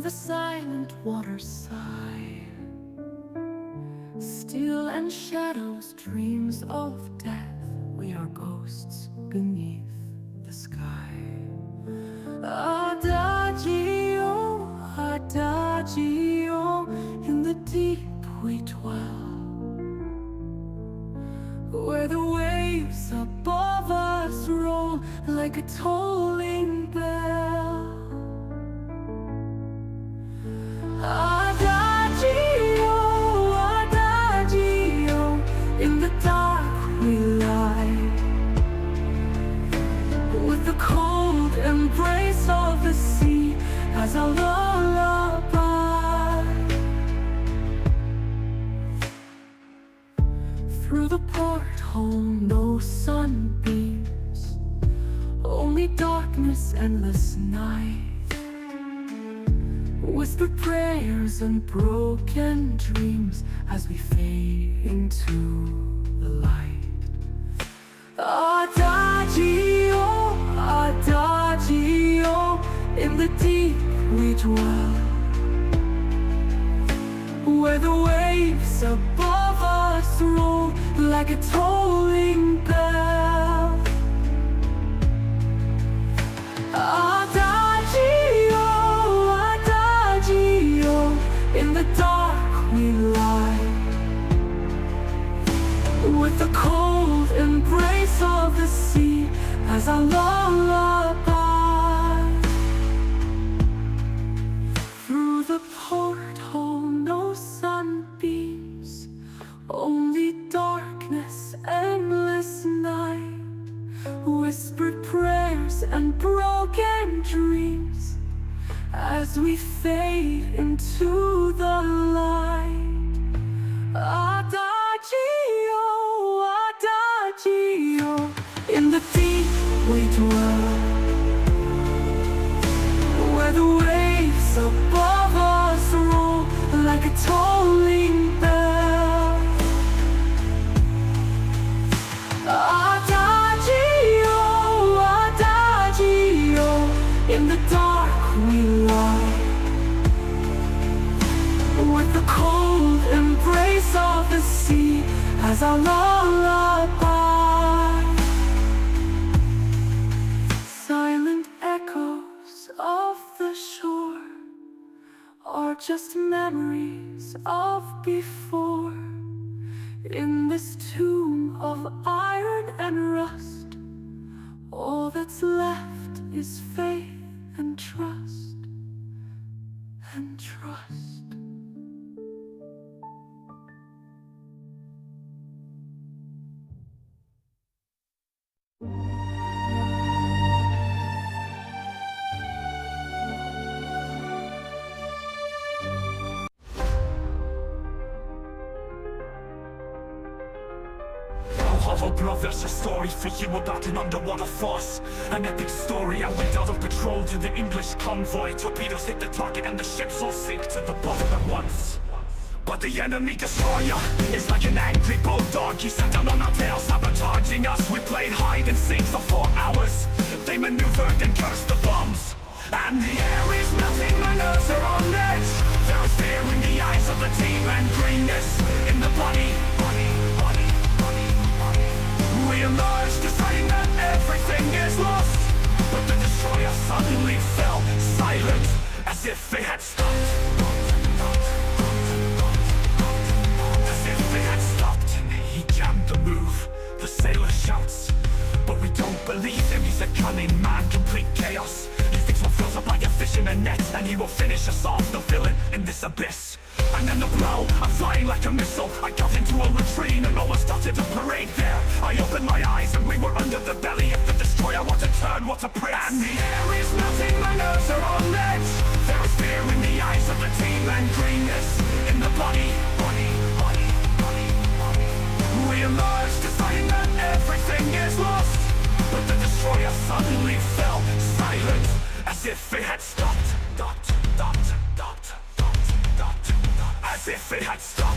the silent water sigh. Steel and shadows, dreams of death. We are ghosts beneath the sky. Adagio, adagio, in the deep we dwell, where the waves above us roll like a tolling bell. Adagio, adagio, in the dark we lie, with the cold embrace of the sea as our lullaby. Through the porthole no sunbeams, only darkness, endless night. Whispered prayers and broken dreams as we fade into the light. Adagio, adagio, in the deep we dwell, where the waves above us roll like a tolling bell. Adagio, adagio, in the dark we lie, with the cold embrace of the sea as our lullaby. Through the porthole no sunbeams, only darkness, endless night. Whispered prayers and broken dreams as we fade into the light. Adagio, adagio, in the deep we dwell, where the waves above us roll like a tolling bell. Adagio, adagio, in the dark we lie, with the cold embrace of the sea as our lullaby. Silent echoes of the shore are just memories of before. In this tomb of iron and rust, all that's left is faith and trust, and trust. Oh bro, there's a story for you about an underwater force. An epic story. I went out on patrol to the English convoy. Torpedoes hit the target and the ships all sink to the bottom at once. But the enemy destroyer is like an angry bulldog. He sat down on our tail, sabotaging us. We played hide and seek for 4 hours. They maneuvered and cursed the bombs, and the air is melting, my nerves are on edge. There is fear in the eyes of the team and greenness in the body. We emerged deciding that everything is lost, but the destroyer suddenly fell silent, as if it had stopped. As if it had stopped. He jammed the move, the sailor shouts, but we don't believe him. He's a cunning man, complete chaos. He thinks we're filled up like a fish in a net, and he will finish us off, the villain in this abyss. And then the blow, I'm flying like a missile. I got into a latrine and almost started a parade there. I opened my eyes and we were under the belly of the destroyer. What a turn, what a prince. And the air is melting, my nerves are on edge. There is fear in the eyes of the team and greenness in the body. We emerged deciding that everything is lost, but the destroyer suddenly fell silent, as if it had stopped. As if it had stopped.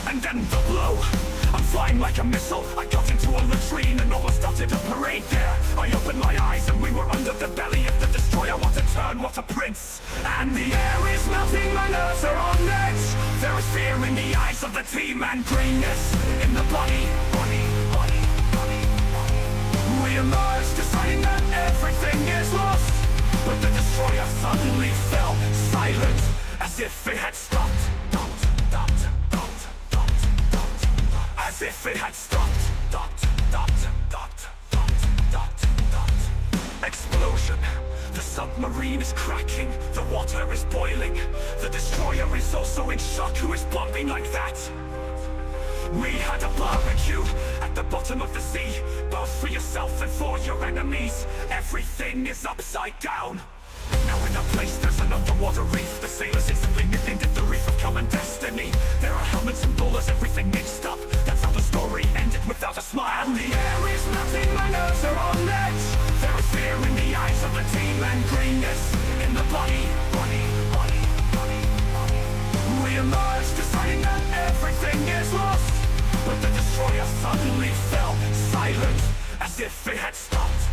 And then the blow, I'm flying like a missile. I got into a latrine and almost started a parade there. I opened my eyes and we were We're under the belly of the destroyer, want to turn what a prince. And the air is melting, my nerves are on edge. There is fear in the eyes of the team and greenness in the body. We emerge deciding that everything is lost, but the destroyer suddenly fell silent, as if it had stopped. As if it had stopped. Explosion. The submarine is cracking. The water is boiling. The destroyer is also in shock. Who is bumping like that? We had a barbecue at the bottom of the sea, both for yourself and for your enemies. Everything is upside down. Now in the place there's an underwater reef. The sailors instantly nicknamed it the Reef of Common Destiny. There are helmets and bullets, everything mixed up. That's how the story ended without a smile. And the air is melting, my nerves are on edge. There is fear in the eyes of the team and greenness in the body. We emerge deciding that everything is lost, but the destroyer suddenly fell silent, as if it had stopped.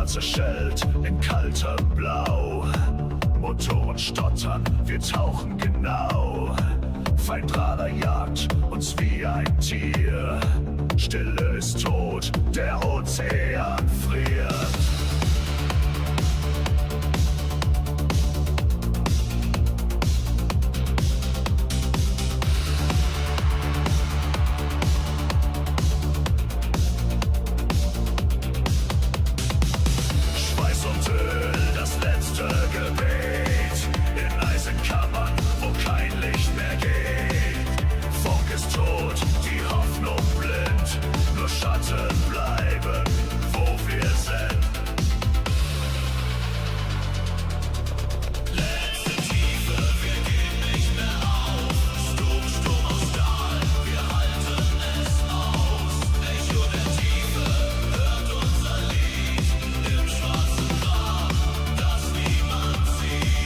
zerschellt in kaltem Blau. Motoren stottern, wir tauchen genau. Feindradar jagt uns wie ein Tier. Stille ist tot, der Ozean friert. Schweiß und Öl, das letzte Gebet. In Eisenkammern, wo kein Licht mehr geht. Funk ist tot, die Hoffnung blind. Nur Schatten bleiben, wo wir sind. Letzte Tiefe, wir gehen nicht mehr auf. Sturm aus Stahl, wir halten es aus. Echo der Tiefe, hört unser Lied. Im schwarzen Grab, das niemand sieht.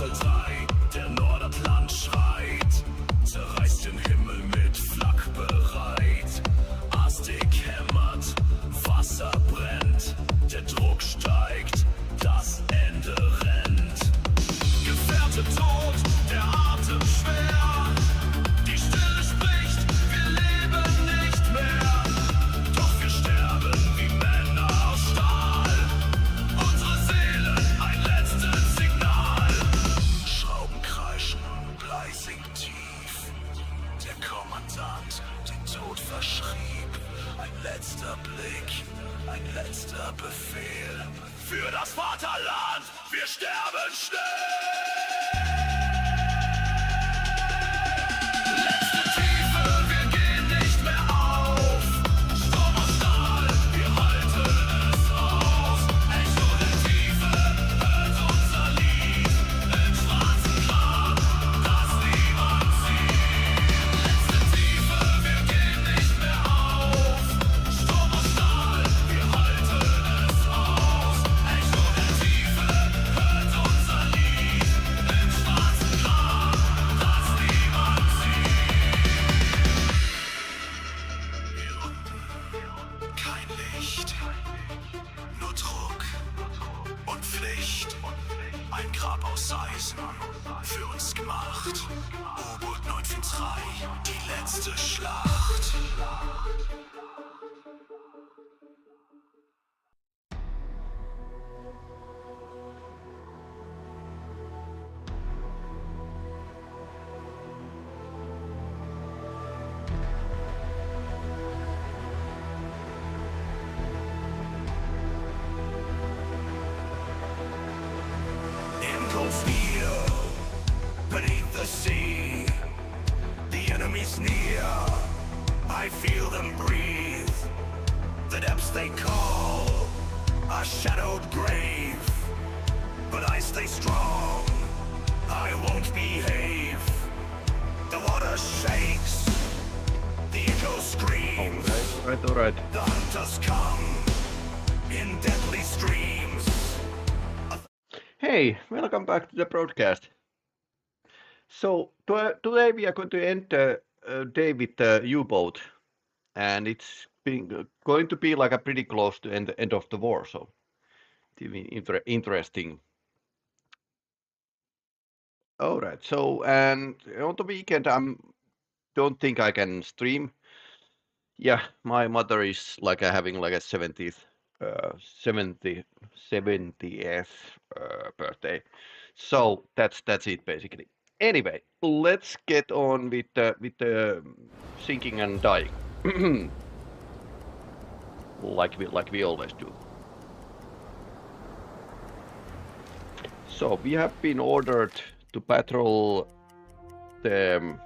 3, der Nordatlant schreit, zerreißt den Himmel mit Flak bereit. Astik hämmert, Wasser brennt, der Druck steigt, das Ende rennt. Gefährte tot, der Atem schwer, die Stille spricht, wir leben nicht mehr. Doch wir sterben wie Männer aus Stahl, unsere Seelen ein letztes Signal. Schrauben kreischen, Blei sinkt tief. Der Kommandant den Tod verschrieb. Ein letzter Blick, ein letzter Befehl. Für das Vaterland, wir sterben schnell. Letzte Tiefe, wir gehen nicht mehr auf. Sturm aus Stahl, wir halten es aus. Echo der Tiefe, hört unser Lied. Im schwarzen Grab, das niemand sieht. Letzte Tiefe, wir gehen nicht mehr auf. Sturm aus Stahl, wir halten es aus. Echo der Tiefe, hört unser Lied. Im schwarzen Grab, das niemand sieht. Hier unten kein Licht, nur Druck und Pflicht. Ein Grab aus Eisen, für uns gemacht. U-Boot 943, die letzte Schlacht. In Cold Steel, beneath the sea, the enemy's near. I feel them breathe. The depths they call a shadowed grave. But I stay strong, I won't behave. The water shakes, the echo screams. Alright. The hunters come in deadly streams. Hey, welcome back to the broadcast. So today we are going to end a day with the U-boat, and it's going to be like a pretty close to end of the war, so it'll be interesting. All right. So and on the weekend don't think I can stream. Yeah, my mother is like having like a 70th birthday. So that's it basically. Anyway, let's get on with the sinking and dying, like we always do. So we have been ordered to patrol the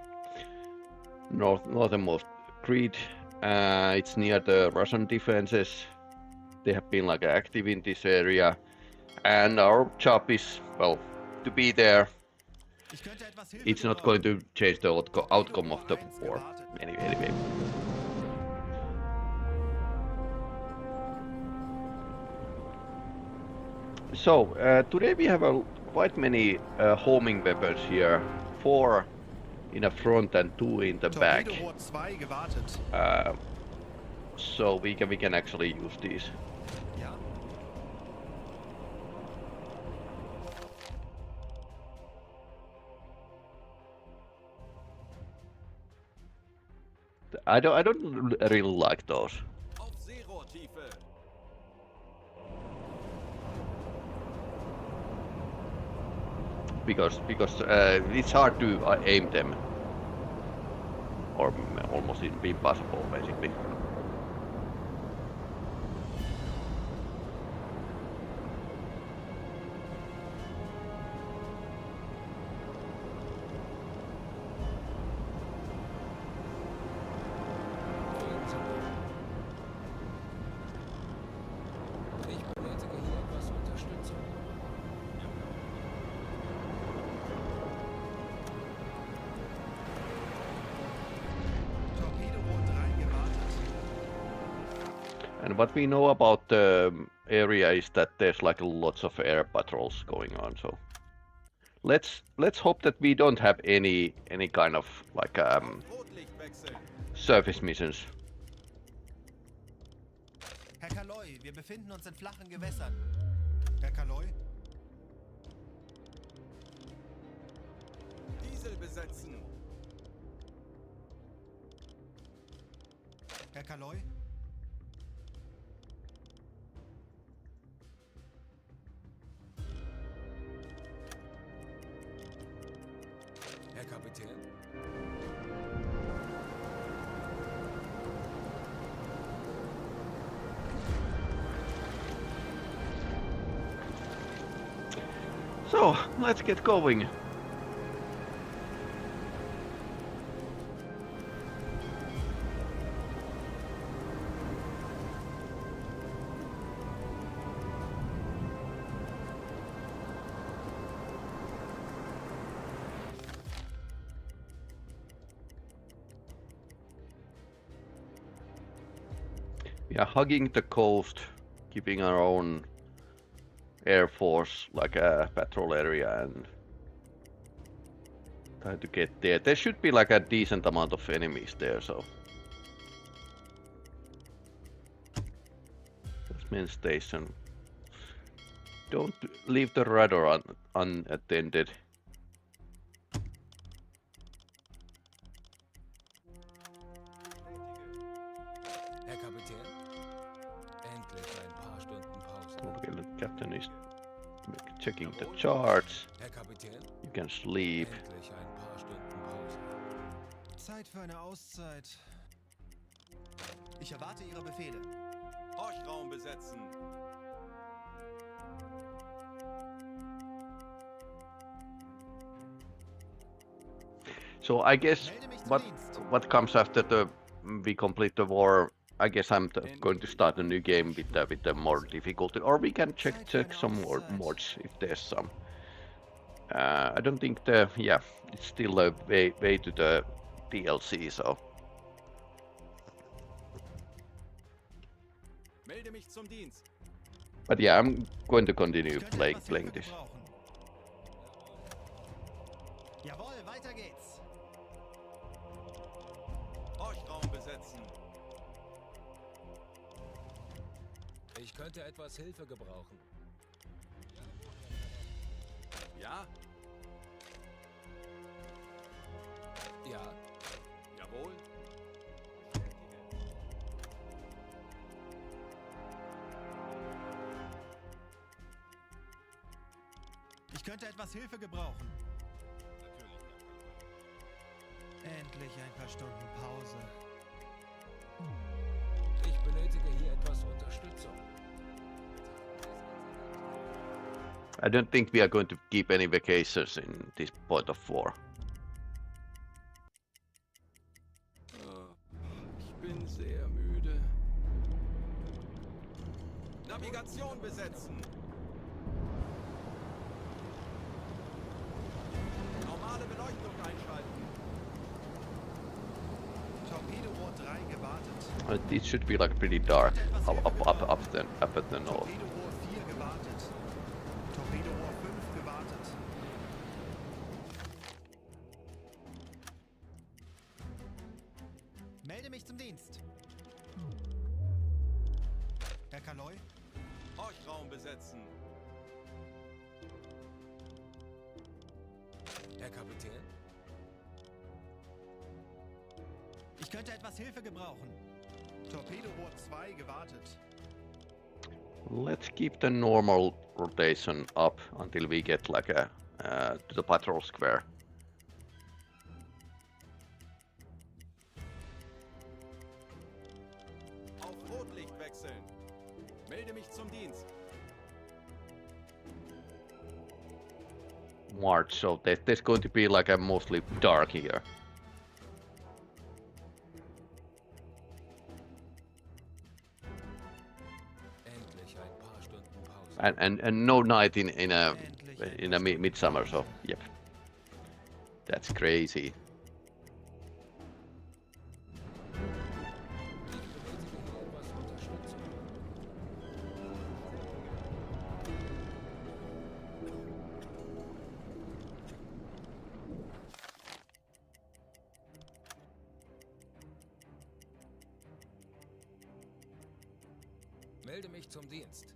northernmost grid. It's near the Russian defenses. They have been like active in this area, and our job is, well, to be there. It's not going to change the outcome of the war anyway. So today we have quite many homing weapons here. 4 in the front and 2 in the back. WWII gewartet. So we can actually use these. Ja. I don't really like those. Auf Seerohrtiefe. Because it's hard to aim them, or almost impossible basically. Ich benötige hier etwas Unterstützung. Torpedo 3 gewartet. And what we know about the area is that there's like lots of air patrols going on. So let's hope that we don't have any kind of like Rotlicht wechseln. surface missions. Herr Kaloy, wir befinden uns in flachen Gewässern. Herr Kaloy? Diesel besetzen. Herr Kaloy? Herr Kapitän? So let's get going. We are hugging the coast, keeping our own air force like a patrol area and try to get there. There should be like a decent amount of enemies there, so. Main station. Don't leave the radar unattended. Herr Kapitän? Endlich ein paar Stunden Pause. Okay, the captain is checking the charts. Herr Kapitän? You can sleep. Endlich ein paar Stunden Pause. Zeit für eine Auszeit. Ich erwarte Ihre Befehle. Horchraum besetzen. So I guess what comes after we complete the war, I guess I'm going to start a new game with the more difficulty, or we can check some more mods if there's some. I don't think it's still a way to the DLC, so. Melde mich zum Dienst. But yeah, I'm going to continue playing this. Jawohl, weiter geht's. Horchraum besetzen. Ich könnte etwas Hilfe gebrauchen. Ja? Ja, Jawohl. Ich könnte etwas Hilfe gebrauchen. Endlich ein paar Stunden Pause. ich benötige hier etwas Unterstützung. I don't think we are going to keep any vacations in this point of war. Ich bin sehr müde. Navigation besetzen. Normale Beleuchtung einschalten. Torpedo 3 gewartet. It should be like pretty dark up at the north. Torpedo 4 gewartet. melde mich zum Dienst. Herr Kaloy? Horchraum besetzen. Herr Kapitän? Ich könnte etwas Hilfe gebrauchen. Torpedorohr 2 gewartet. Let's keep the normal rotation up until we get like a to the patrol square. Auf Rotlicht wechseln. Melde mich zum Dienst. March, so there's going to be like a mostly dark here. Endlich ein paar Stunden Pause. And no night in a midsummer, so yep. That's crazy. Melde mich zum Dienst.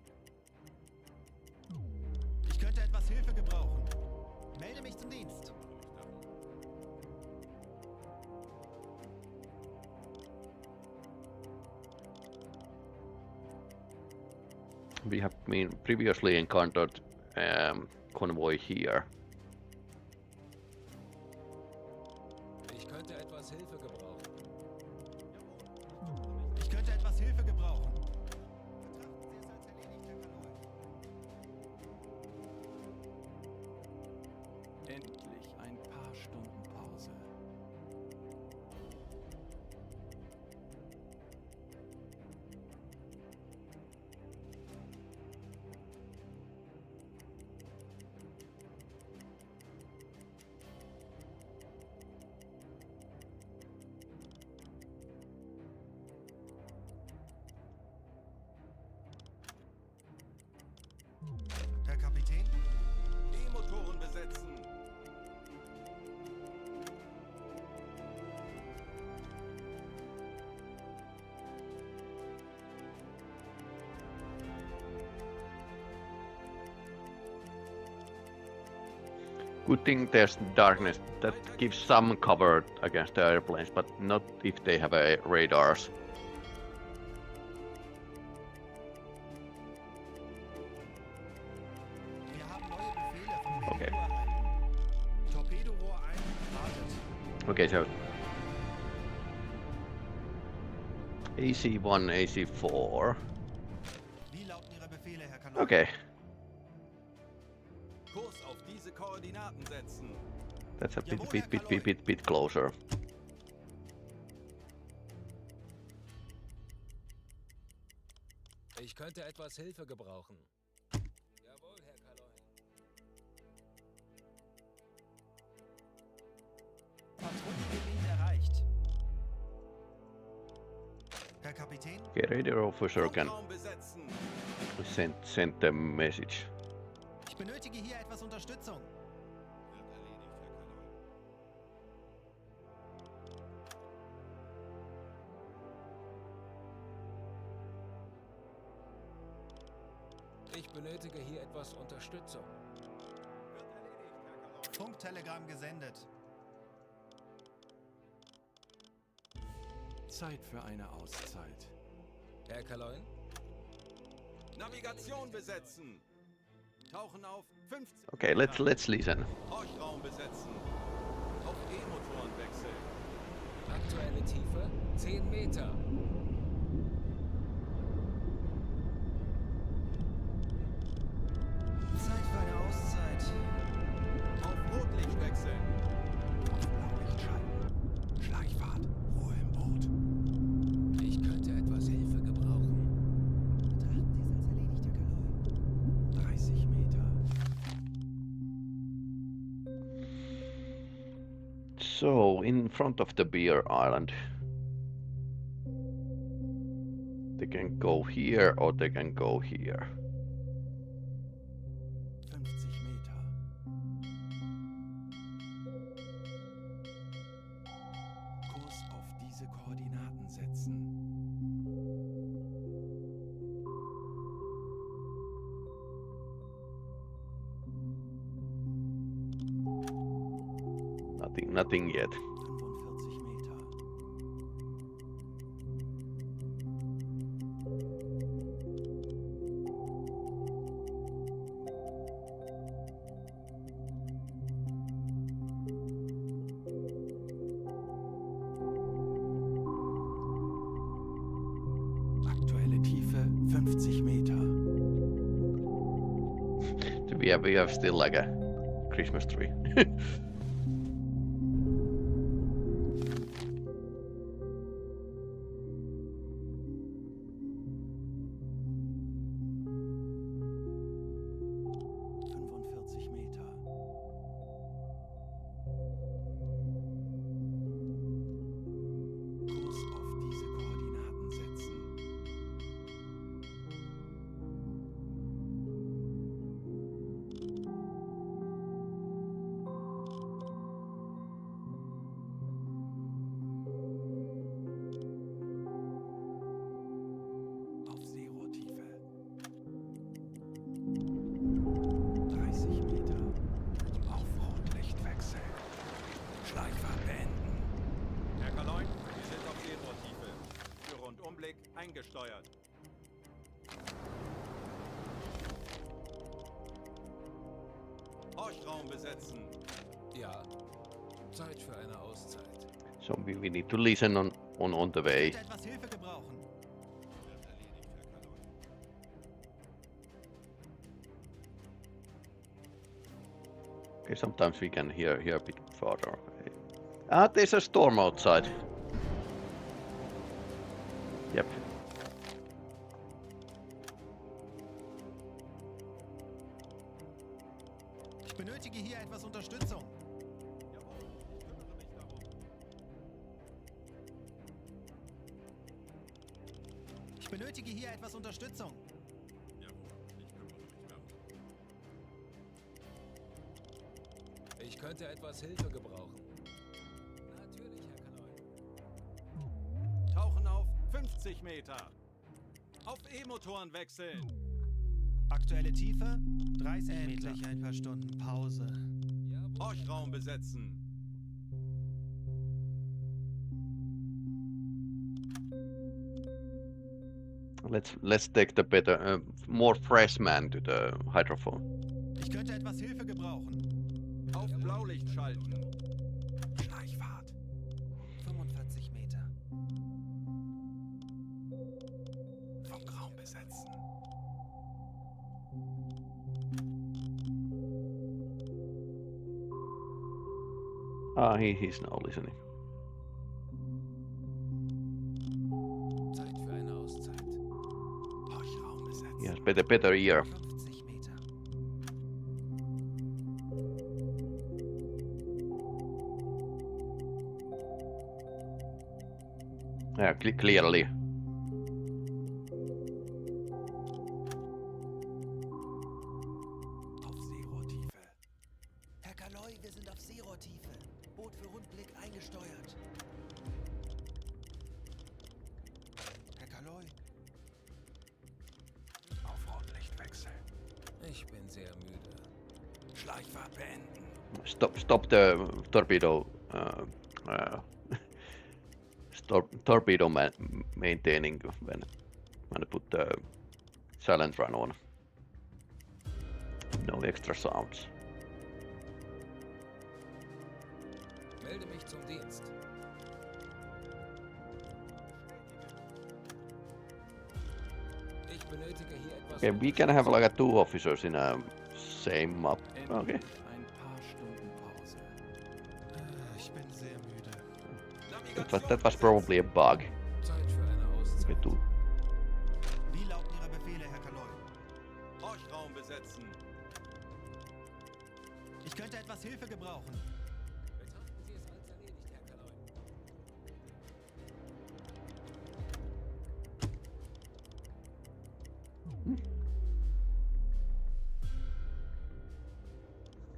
Ich könnte etwas Hilfe gebrauchen. Melde mich zum Dienst. We have been previously encountered convoy here. Ich könnte etwas Hilfe gebrauchen. Ich könnte etwas Hilfe gebrauchen. Betrachten Sie es als erledigt, Herr Kaloy. Endlich ein paar Stunden Pause. Herr Kapitän? E-Motoren besetzen. Good thing there's darkness that gives some cover against the airplanes, but not if they have radars. Wir haben neue Befehle vom Okay. Befehl erhalten. Torpedorohr 1 wartet. Okay, so AC1, AC4. Wie lauten Ihre Befehle, Herr Kaloy? Okay, Kurs auf diese Koordinaten setzen. that's a bit closer. Ich könnte etwas Hilfe gebrauchen. Jawohl, Herr Kaloy. Patrouillengebiet erreicht. Herr Kapitän? Okay, radio officer can Horchraum besetzen. send the message. Ich benötige hier etwas Unterstützung. Ich benötige hier etwas Unterstützung. Funktelegramm gesendet. Zeit für eine Auszeit. Herr Kaloy? Navigation besetzen. Tauchen auf 15. Okay, let's listen. Horchraum besetzen. Auf E-Motoren wechseln. Aktuelle Tiefe 10 Meter. Zeit für eine Auszeit. Auf Rotlicht wechseln. Auf Blaulicht schalten. Schleichfahrt. Ruhe im Boot. Ich könnte etwas Hilfe gebrauchen. Betrachten Sie es als erledigt, Herr Kaloy. 30 Meter. So, in front of the beer island. They can go here or they can go here. 50 Meter. Kurs auf diese diese Koordinaten setzen. Nothing yet. 45 Meter. Aktuelle Tiefe 50 Meter. So we have still like a Christmas tree. 45 Meter. Kurs auf diese Koordinaten setzen. Auf Seerohrtiefe. 30 Meter. Auf Rotlicht wechseln. Schleichfahrt beenden. Herr Kaloin, wir sind auf Seerohrtiefe. Für Rundumblick eingesteuert. Horchraum besetzen. Ja. Zeit für eine Auszeit. So we need to listen on the way. Könnte etwas Hilfe gebrauchen. Wird erledigt, Herr Kaloin. Okay, sometimes we can hear a bit farther. Ah, there's a storm outside. Yep. Ich benötige hier etwas Unterstützung. Jawohl, ich kümmere mich darum. Ich benötige hier etwas Unterstützung. Jawohl, ich kümmere mich darum. Ich könnte etwas Hilfe gebrauchen. Natürlich, Herr Kaloin. Tauchen auf 50 Meter. Auf E-Motoren wechseln. Aktuelle Tiefe 30 Meter. Endlich ein paar Stunden Pause. Jawohl. Horchraum besetzen. Let's take the better, more fresh man to the hydrophone. Ich könnte etwas Hilfe gebrauchen. Auf Blaulicht schalten. Schleichfahrt. 45 Meter. Funkraum besetzen. Ah, he's now listening. Zeit für eine Auszeit. Horchraum besetzen. He has better ear. 50 Meter. Yeah, clearly. Auf Seerohrtiefe. Herr Kaloy, wir sind auf Seerohrtiefe. Boot für Rundblick eingesteuert. Herr Kaloy. Auf Rotlicht wechseln. Ich bin sehr müde. Schleichfahrt beenden. Stop the torpedo. Torpedo maintaining when I put the silent run on. No extra sounds. Melde mich zum Dienst. Ich benötige hier etwas. Okay, we can have like a two officers in a same map. Okay. Endlich ein paar Stunden Pause. Ich bin sehr müde. That was probably a bug. Zeit für eine Auszeit. Okay, two. Wie lauten Ihre Befehle, Herr Kaloy? Horchraum besetzen. Ich könnte etwas Hilfe gebrauchen. Betrachten Sie es als erledigt, Herr Kaloy.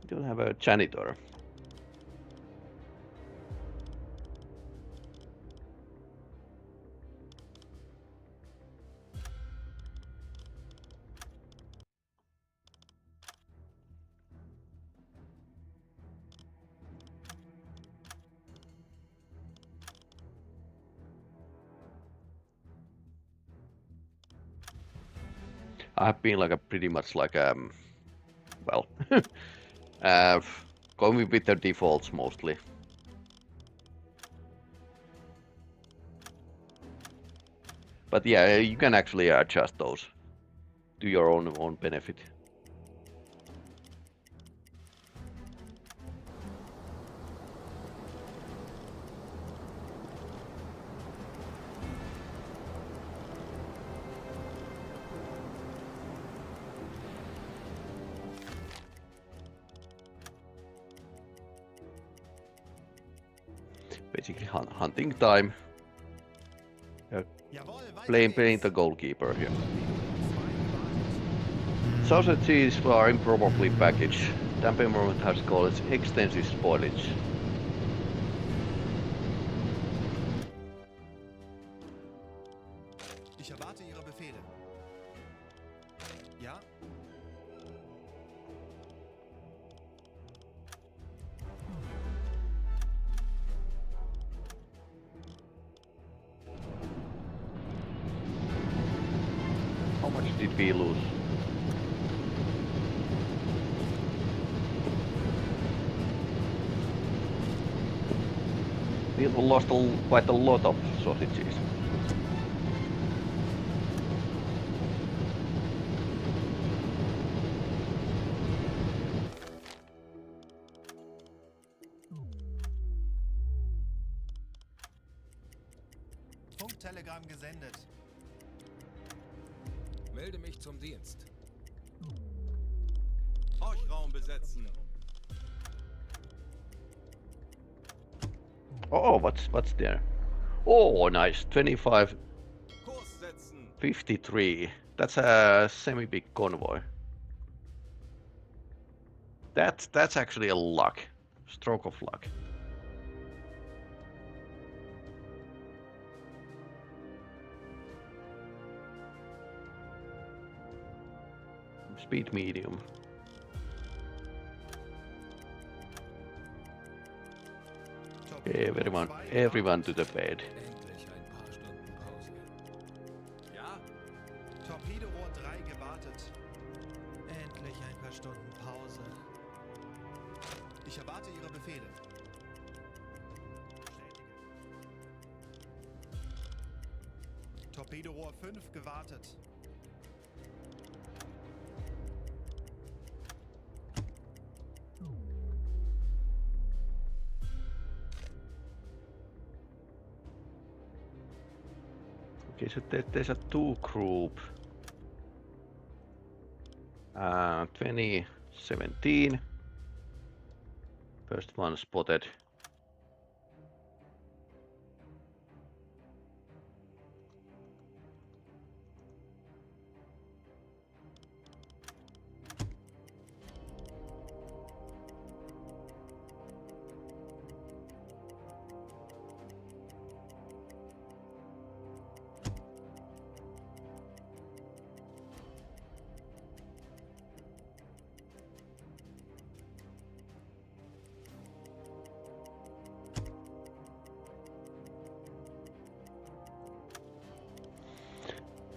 We don't have a janitor. I've been like a pretty much like well, uh, going with the defaults mostly. But yeah, you can actually adjust those to your own benefit. Basically hunting time. Jawohl, weiter Playing geht's. the goalkeeper here. Sausages are improperly packaged. Temperament has caused extensive spoilage. Ich erwarte Ihre Befehle. Ja? How much did we lose? We lost quite a lot of sausages. Funktelegramm gesendet. Melde mich zum Dienst. Horchraum besetzen. Oh, what's there? Oh, nice. 25, Kurs setzen. 53. That's a semi-big convoy. That's actually a luck. Stroke of luck. Speed medium. Everyone to the bed. Endlich ein paar Stunden Pause. Ja? Torpedorohr 3 gewartet. Endlich ein paar Stunden Pause. Ich erwarte Ihre Befehle. Bestätige. Torpedorohr 5 gewartet. Okay, so there's a two group. 2017. First one spotted.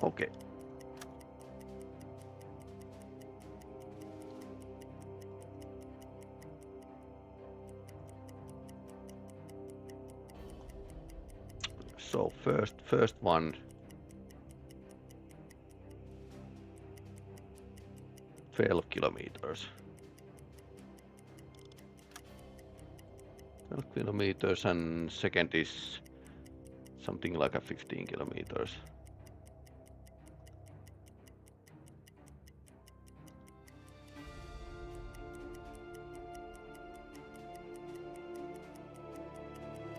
Okay. So first one. 12 kilometers. 12 kilometers, and second is something like a 15 kilometers.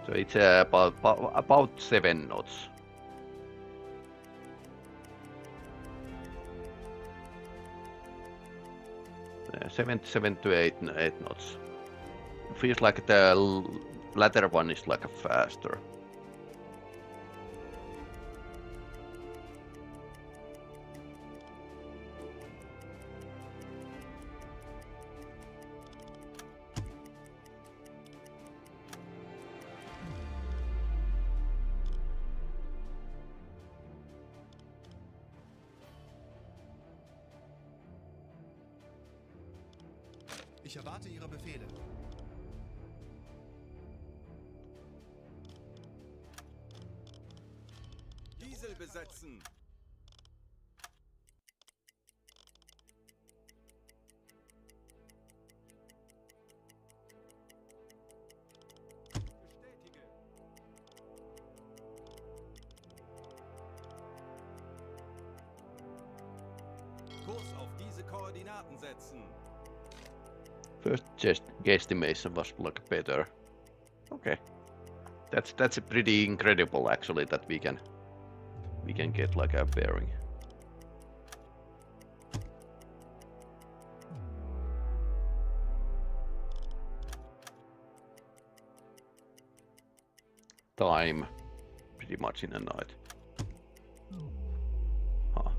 So it's about 7 knots. Seven to eight knots. Feels like the latter one is like a faster. Ich erwarte Ihre Befehle. Diesel besetzen. Bestätige. Kurs auf diese Koordinaten setzen. First guesstimation was like better. Okay, that's pretty incredible actually that we can get like a bearing. Time pretty much in a night. Huh.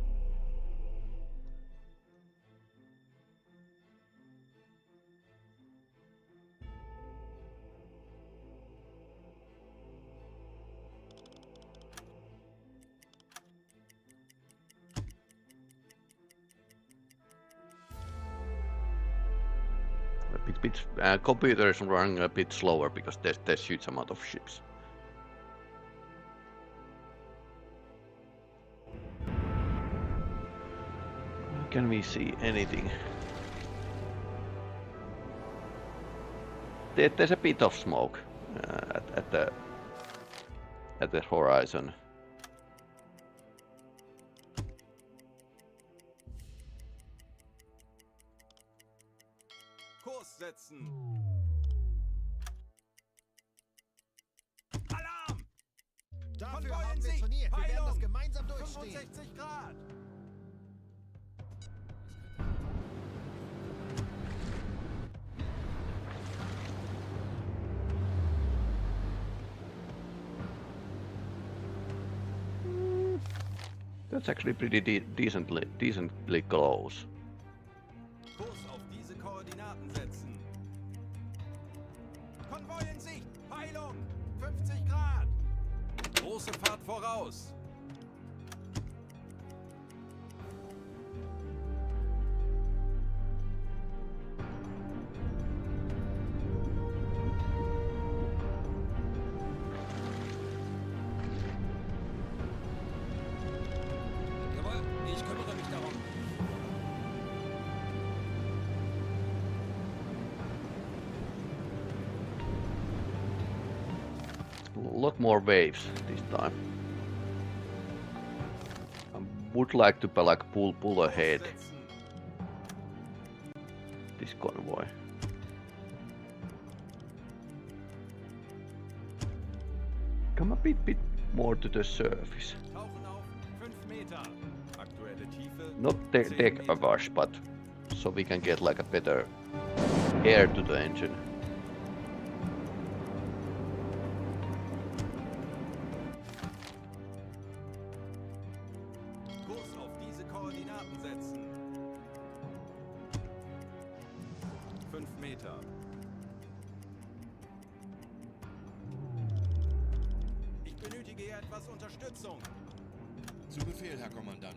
Computers running a bit slower because there's huge amount of ships. Can we see anything? There's a bit of smoke at the horizon. Kurs setzen. Alarm! Dafür Convoys haben wir Sieg! trainiert. Wir werden das Heilung! gemeinsam durchstehen. 65 Grad! That's actually pretty decently close. Kurs auf diese Koordinaten setzen. Konvoi in Sicht! Heilung! 50 Grad! Große Fahrt voraus! Jawohl, ich kümmere mich darum. A lot more waves this time. I would like to like pull ahead Kurs setzen. this convoy. Come a bit more to the surface. Tauchen auf 5 Meter. Aktuelle Tiefe Not 10 deck Meter. awash, but so we can get like a better air to the engine. Kurs auf diese Koordinaten setzen. 5 Meter. Ich benötige hier etwas Unterstützung. Zu Befehl, Herr Kommandant.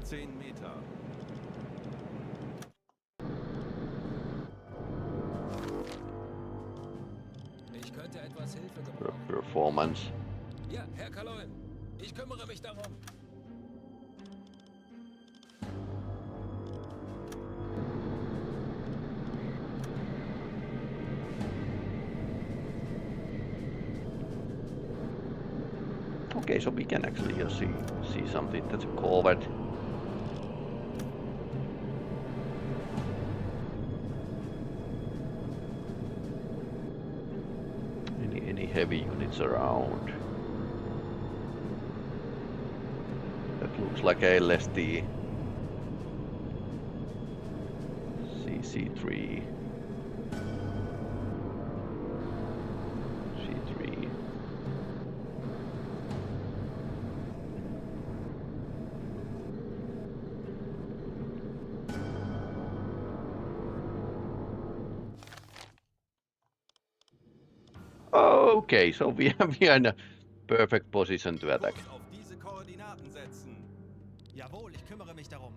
Zehn Meter. Ich könnte etwas Hilfe gebrauchen. Performance. Ja, Herr Kaloin. Ich kümmere mich darum. Okay, so we can actually see something. That's a corvette. Any heavy units around? That looks like a LSD. CC3. C3. Okay, so we are in a perfect position to attack. Kurs auf diese Koordinaten setzen. Jawohl, ich kümmere mich darum.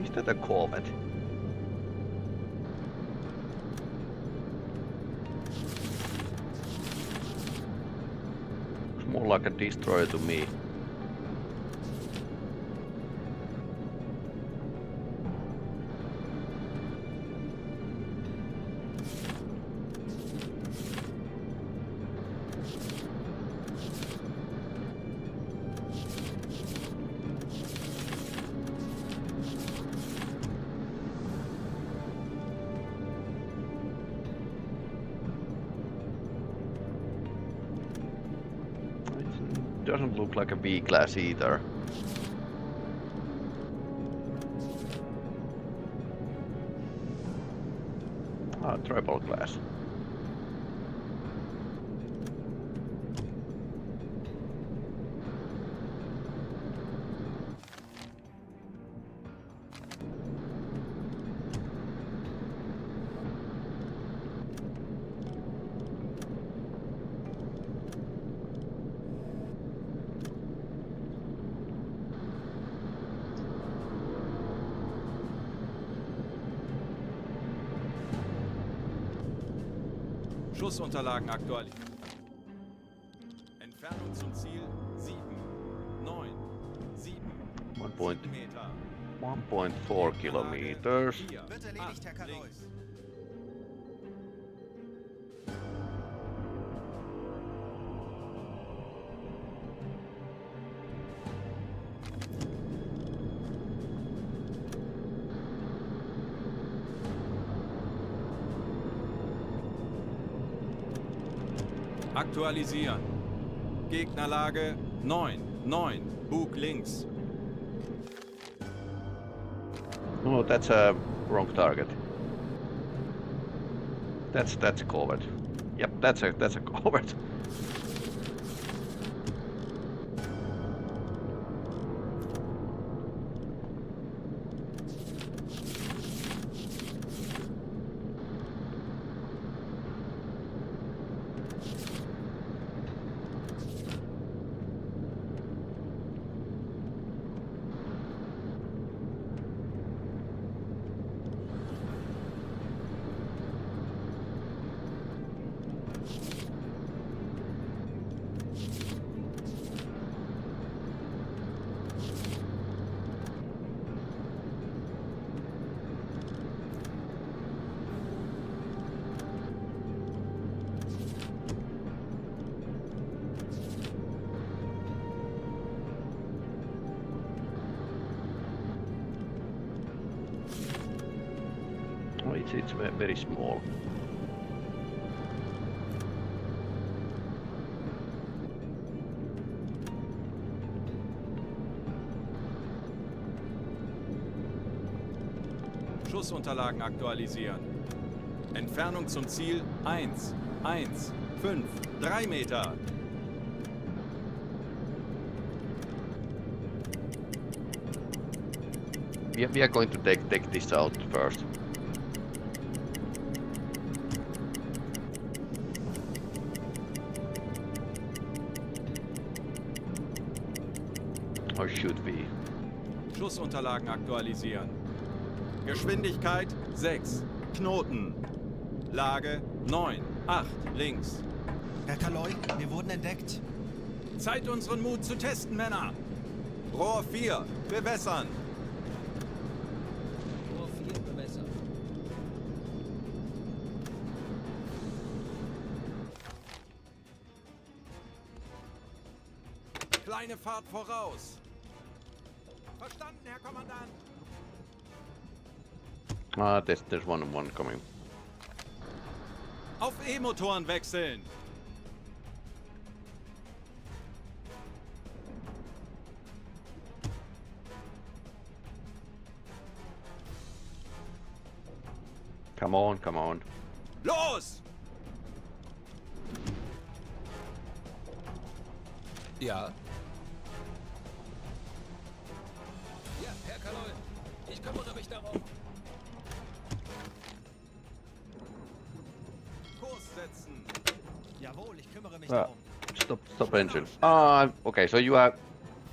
Is that a corvette? It's more like a destroyer to me. It doesn't look like a B class either. Ah, triple class. Schussunterlagen aktualisieren. Entfernung zum Ziel 7, 9, 7, 7 Meter. 1.4 kilometers. 4, Wird erledigt, Herr 8, Convoys. links. Aktualisieren. Gegnerlage 9, 9, Bug links. Oh, that's a wrong target. That's a corvette. Yep, that's a corvette. Oh, it's very small. Schussunterlagen aktualisieren. Entfernung zum Ziel 1, 1, 5, 3 Meter. We are going to take this out first. Or should we? Schussunterlagen aktualisieren. Geschwindigkeit 6, Knoten. Lage 9, 8, links. Herr Kaloy, wir wurden entdeckt. Zeit, unseren Mut zu testen, Männer. Rohr 4, bewässern. Rohr 4 bewässert. Kleine Fahrt voraus. Verstanden, Herr Kommandant. Ah, there's one coming. Auf E-Motoren wechseln. Come on, come on. Los! Ja? Ja, Herr Kalol. Ich kümmere mich darum. Kurs setzen. Jawohl, ich kümmere mich Ah, darum. stop engine. Ah, okay, so you are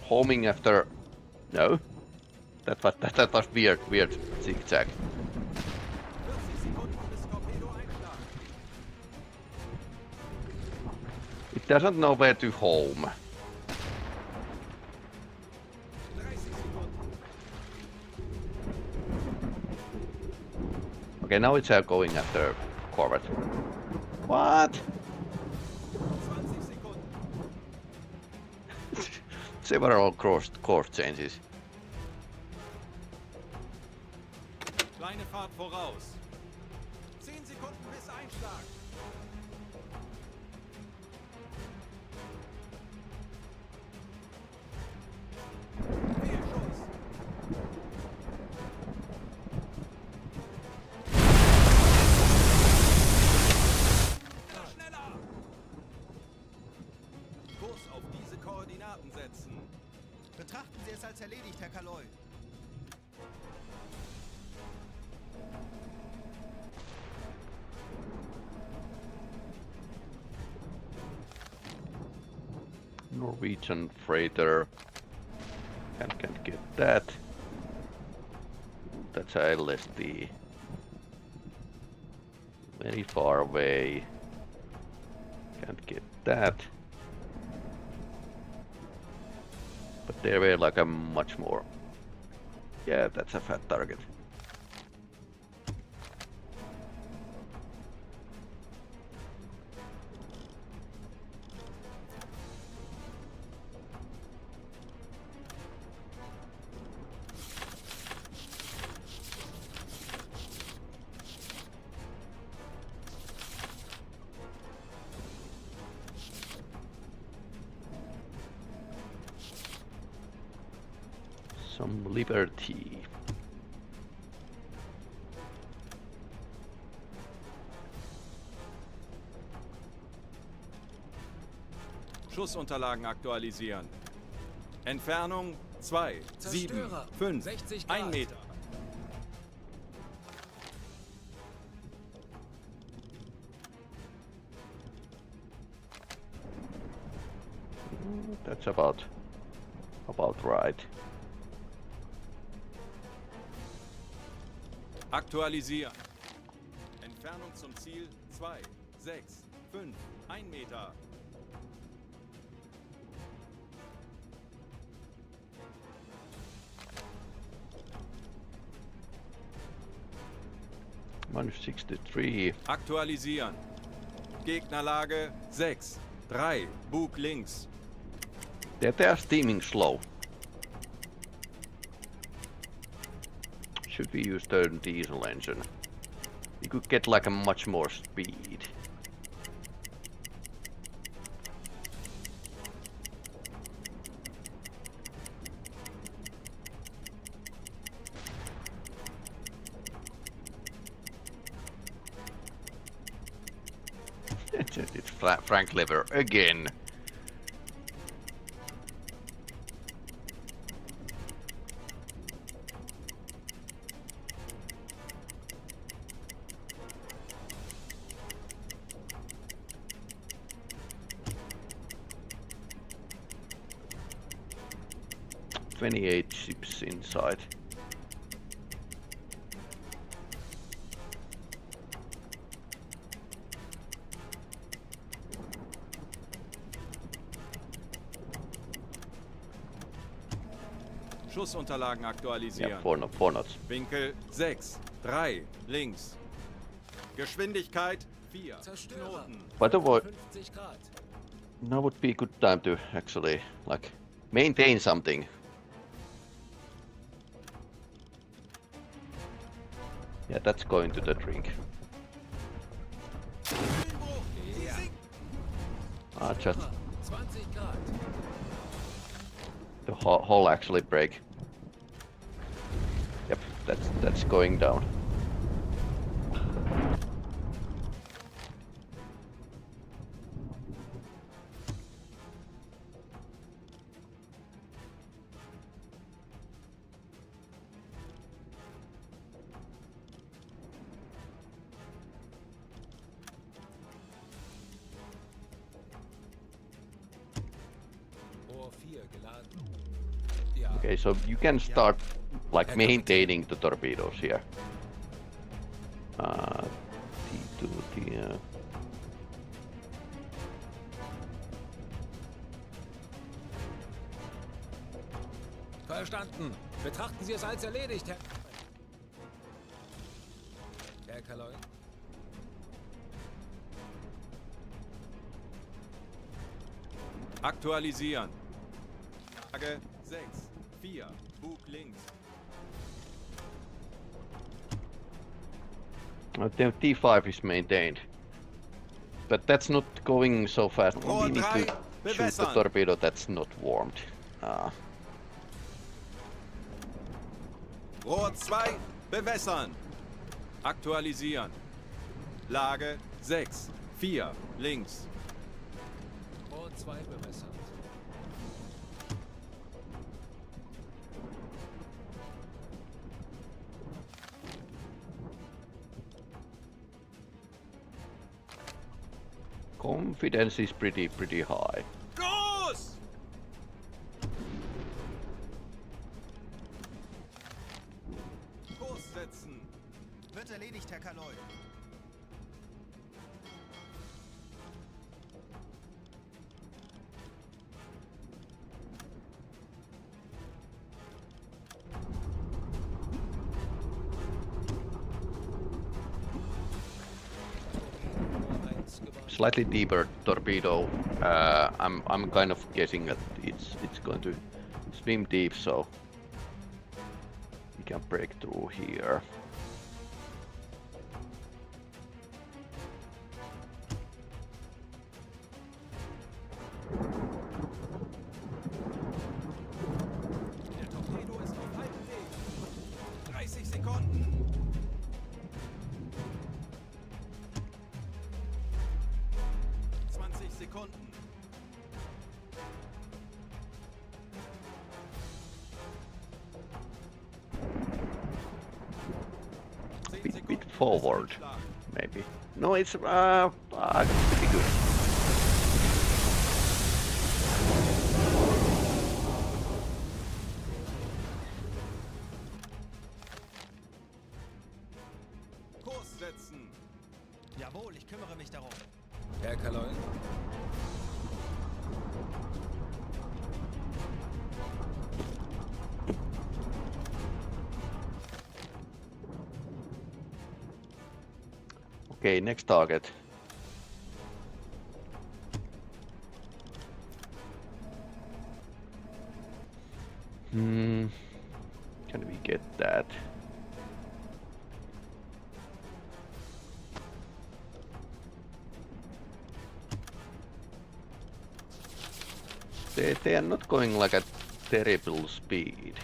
homing after... No? That was weird zigzag. 40 Sekunden bis Torpedo einschlagen. It doesn't know where to home. 30 Sekunden. Okay, now it's going after Corvette. What? 20 Sekunden. Several course changes. Kleine Fahrt voraus. 10 Sekunden bis Einschlag. Fehlschuss. Schneller! Kurs auf diese Koordinaten setzen. Betrachten Sie es als erledigt, Herr Kaloi. Norwegian freighter. Can't get that. That's a LSD. Very far away. Can't get that. But there were like a much more. Yeah, that's a fat target. Some liberty. Schussunterlagen aktualisieren. Entfernung 2, 7, Zerstörer. 5, 60 1 Grad. Meter. That's about right. Aktualisieren. Entfernung zum Ziel 2, 6, 5, 1 Meter. -63. Aktualisieren. Gegnerlage 6, 3, Bug links. They are steaming slow. Should we use the diesel engine? You could get like a much more speed. It's Frank Lever again. "28 ships inside." Schussunterlagen aktualisieren. Yeah, four knots. Winkel 6, 3, links. Geschwindigkeit 4, Zerstörer. Knoten. By the way, 50 Grad. now would be a good time to actually like maintain something. Yeah, that's going to the drink. Just 20 Grad. the hull actually break. Yep, that's going down. Rohr 4 geladen. Ja, Okay, so you can start like maintaining the torpedoes here. T2, T. verstanden. Betrachten Sie es als erledigt, Herr... Herr Kaloy. Aktualisieren. Lage 6, 4, Bug links. The T5 is maintained. But that's not going so fast. We need to shoot the torpedo that's not warmed. Rohr 2, bewässern. Aktualisieren. Lage 6, 4, links. Rohr 2 bewässert. Confidence is pretty high. Los! Kurs setzen. Wird erledigt, Herr Kaloy. Slightly deeper torpedo. I'm kind of guessing that it's going to swim deep, so we can break through here. Der Torpedo ist auf halbem Weg. 30 Sekunden. Sekunden. Bit forward, maybe. No, it's pretty good. Kurs setzen. Jawohl, ich kümmere mich darum. Herr Kaloy. Okay, next target. Can we get that? They are not going like a terrible speed.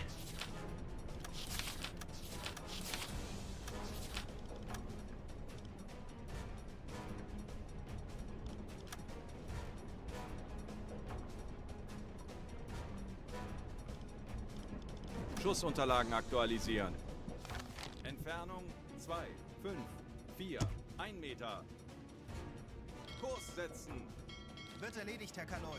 Schussunterlagen aktualisieren. Entfernung 2, 5, 4, 1 Meter. Kurs setzen. Wird erledigt, Herr Kaloy.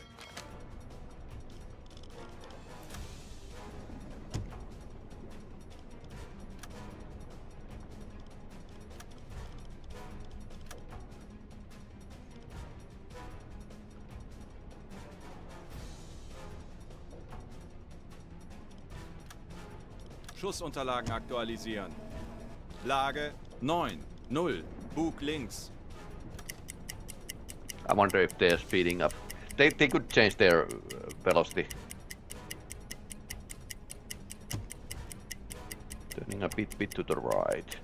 Schussunterlagen aktualisieren. Lage 9, 0, Bug links. I wonder if they're speeding up. They could change their velocity. Turning a bit to the right.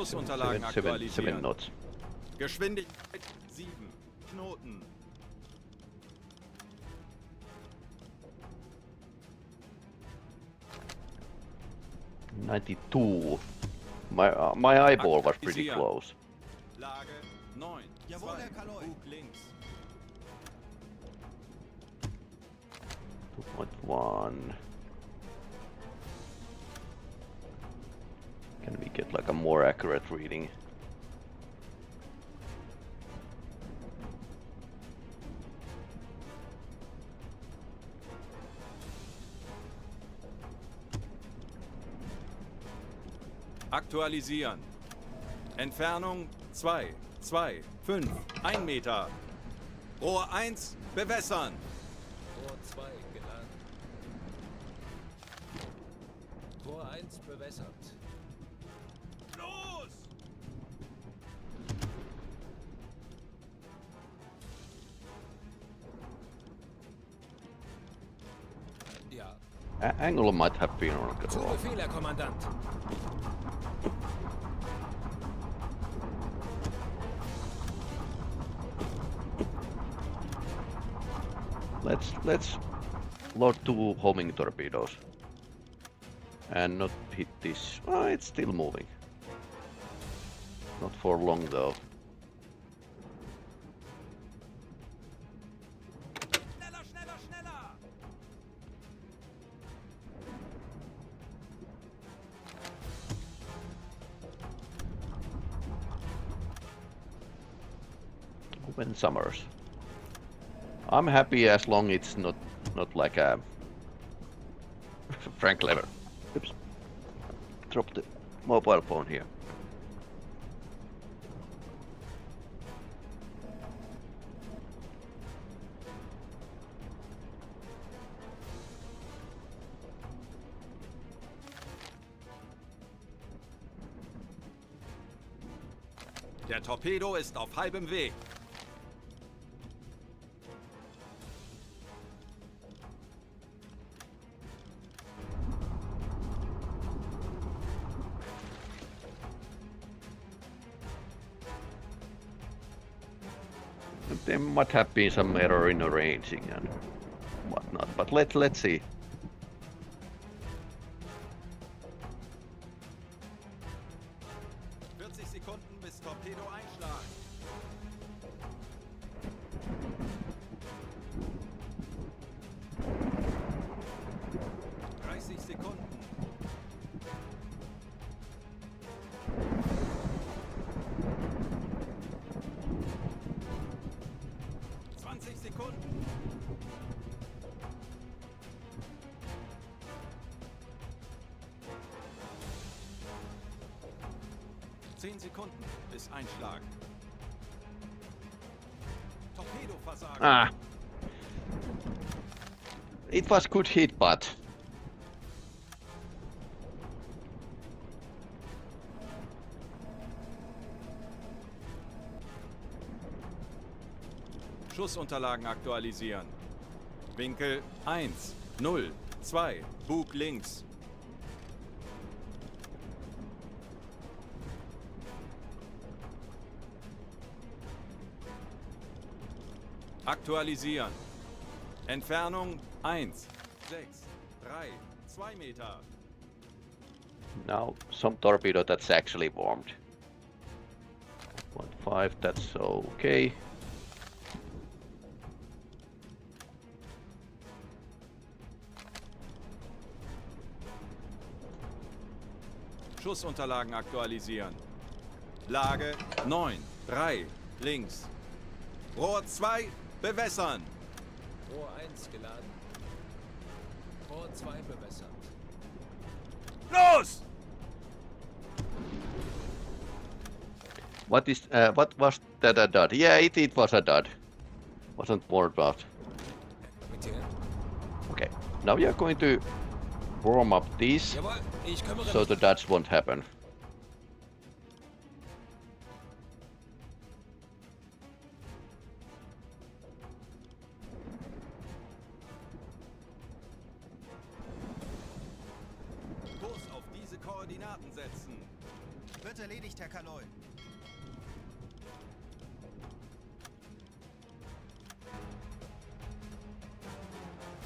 Schussunterlagen 7 aktualisieren. knots. Geschwindigkeit 7 Knoten. $92. My eyeball was pretty Aktualisieren. close. Lage 9. Jawohl, 2. Herr Kaloi. Bug links. 2.1. Can we get like a more accurate reading? Aktualisieren. Entfernung 2, 2, 5, 1 Meter. Rohr 1 bewässern. Rohr 2 geladen. Rohr 1 bewässert. Los! Ja. Angle might have been on the Zu wrong. Befehl, Herr Kommandant. Let's load 2 homing torpedoes. And not hit this. Oh, it's still moving. Not for long though. Schneller, schneller, schneller! Open Summers. I'm happy as long it's not like a Frank Lever. Oops. Drop the mobile phone here. Der Torpedo ist auf halbem Weg. There might have been some error in arranging and whatnot, but let's see. Sekunden bis Torpedo Einschlag. Sekunden. 20 Sekunden. Sekunden bis Einschlag. Torpedoversagen. Ah. It was good hit, but Schussunterlagen aktualisieren. Winkel 1, 0, 2, Bug links. Aktualisieren. Entfernung 1, 6, 3, 2 Meter. now some torpedo that's actually warmed. 1.5, that's okay. Schussunterlagen aktualisieren. Lage 9, 3, links. Rohr 2, bewässern. Rohr 1 geladen. Rohr 2 bewässert. Los! What was that a dud? Yeah, it was a dud. Wasn't warmed up. Kapitän. Okay, now we are going to warm up these Jawohl, ich kümmere so mich. the duds won't happen. Kurs auf diese Koordinaten setzen. Wird erledigt, Herr Kaloi.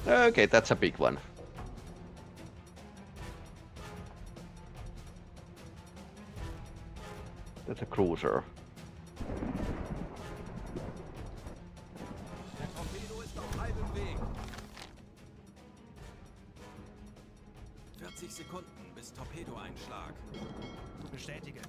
Okay, that's a big one. That's a cruiser. Der Torpedo ist auf halbem Weg. 40 Sekunden bis Torpedoeinschlag. Bestätige.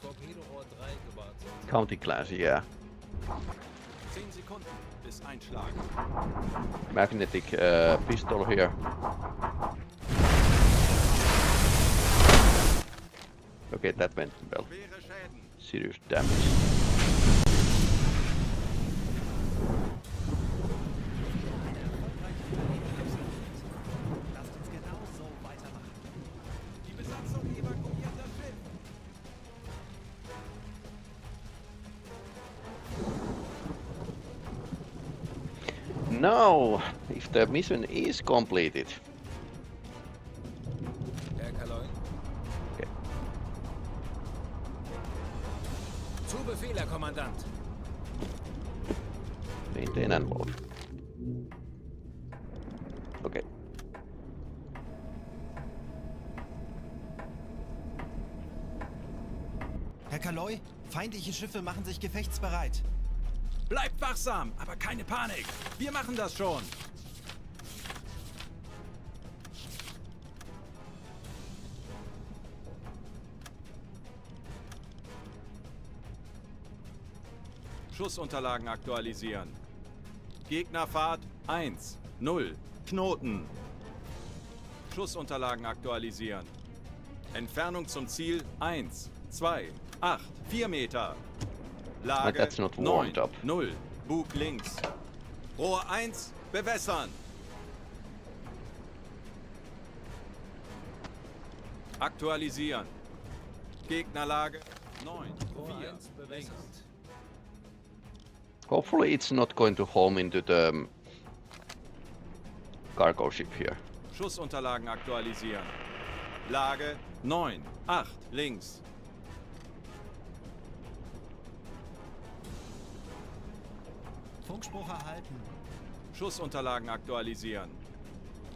Torpedorohr 3 gewartet. County class, yeah. 10 Sekunden bis Einschlag. Magnetic pistol here. Okay, that went well. Schwere Schäden. Serious damage. Lasst uns genau so weitermachen. Die Besatzung evakuiert das Schiff. Now, if the mission is completed. Herr Kaloi? Okay. Zu Befehl, Herr Kommandant. Maintain and load. Okay. Herr Kaloi, feindliche Schiffe machen sich gefechtsbereit. Bleibt wachsam, aber keine Panik. Wir machen das schon. Schussunterlagen aktualisieren. Gegnerfahrt 1, 0, Knoten. Schussunterlagen aktualisieren. Entfernung zum Ziel 1, 2, 8, 4 Meter. Lage that's not 9, warmed up. 0, Bug links. Rohr 1, bewässern. Aktualisieren. Gegnerlage 9, Rohr 4, 1 bewässert. Hopefully it's not going to home into the cargo ship here. Schussunterlagen aktualisieren. Lage 9, 8, links. Funkspruch erhalten. Schussunterlagen aktualisieren.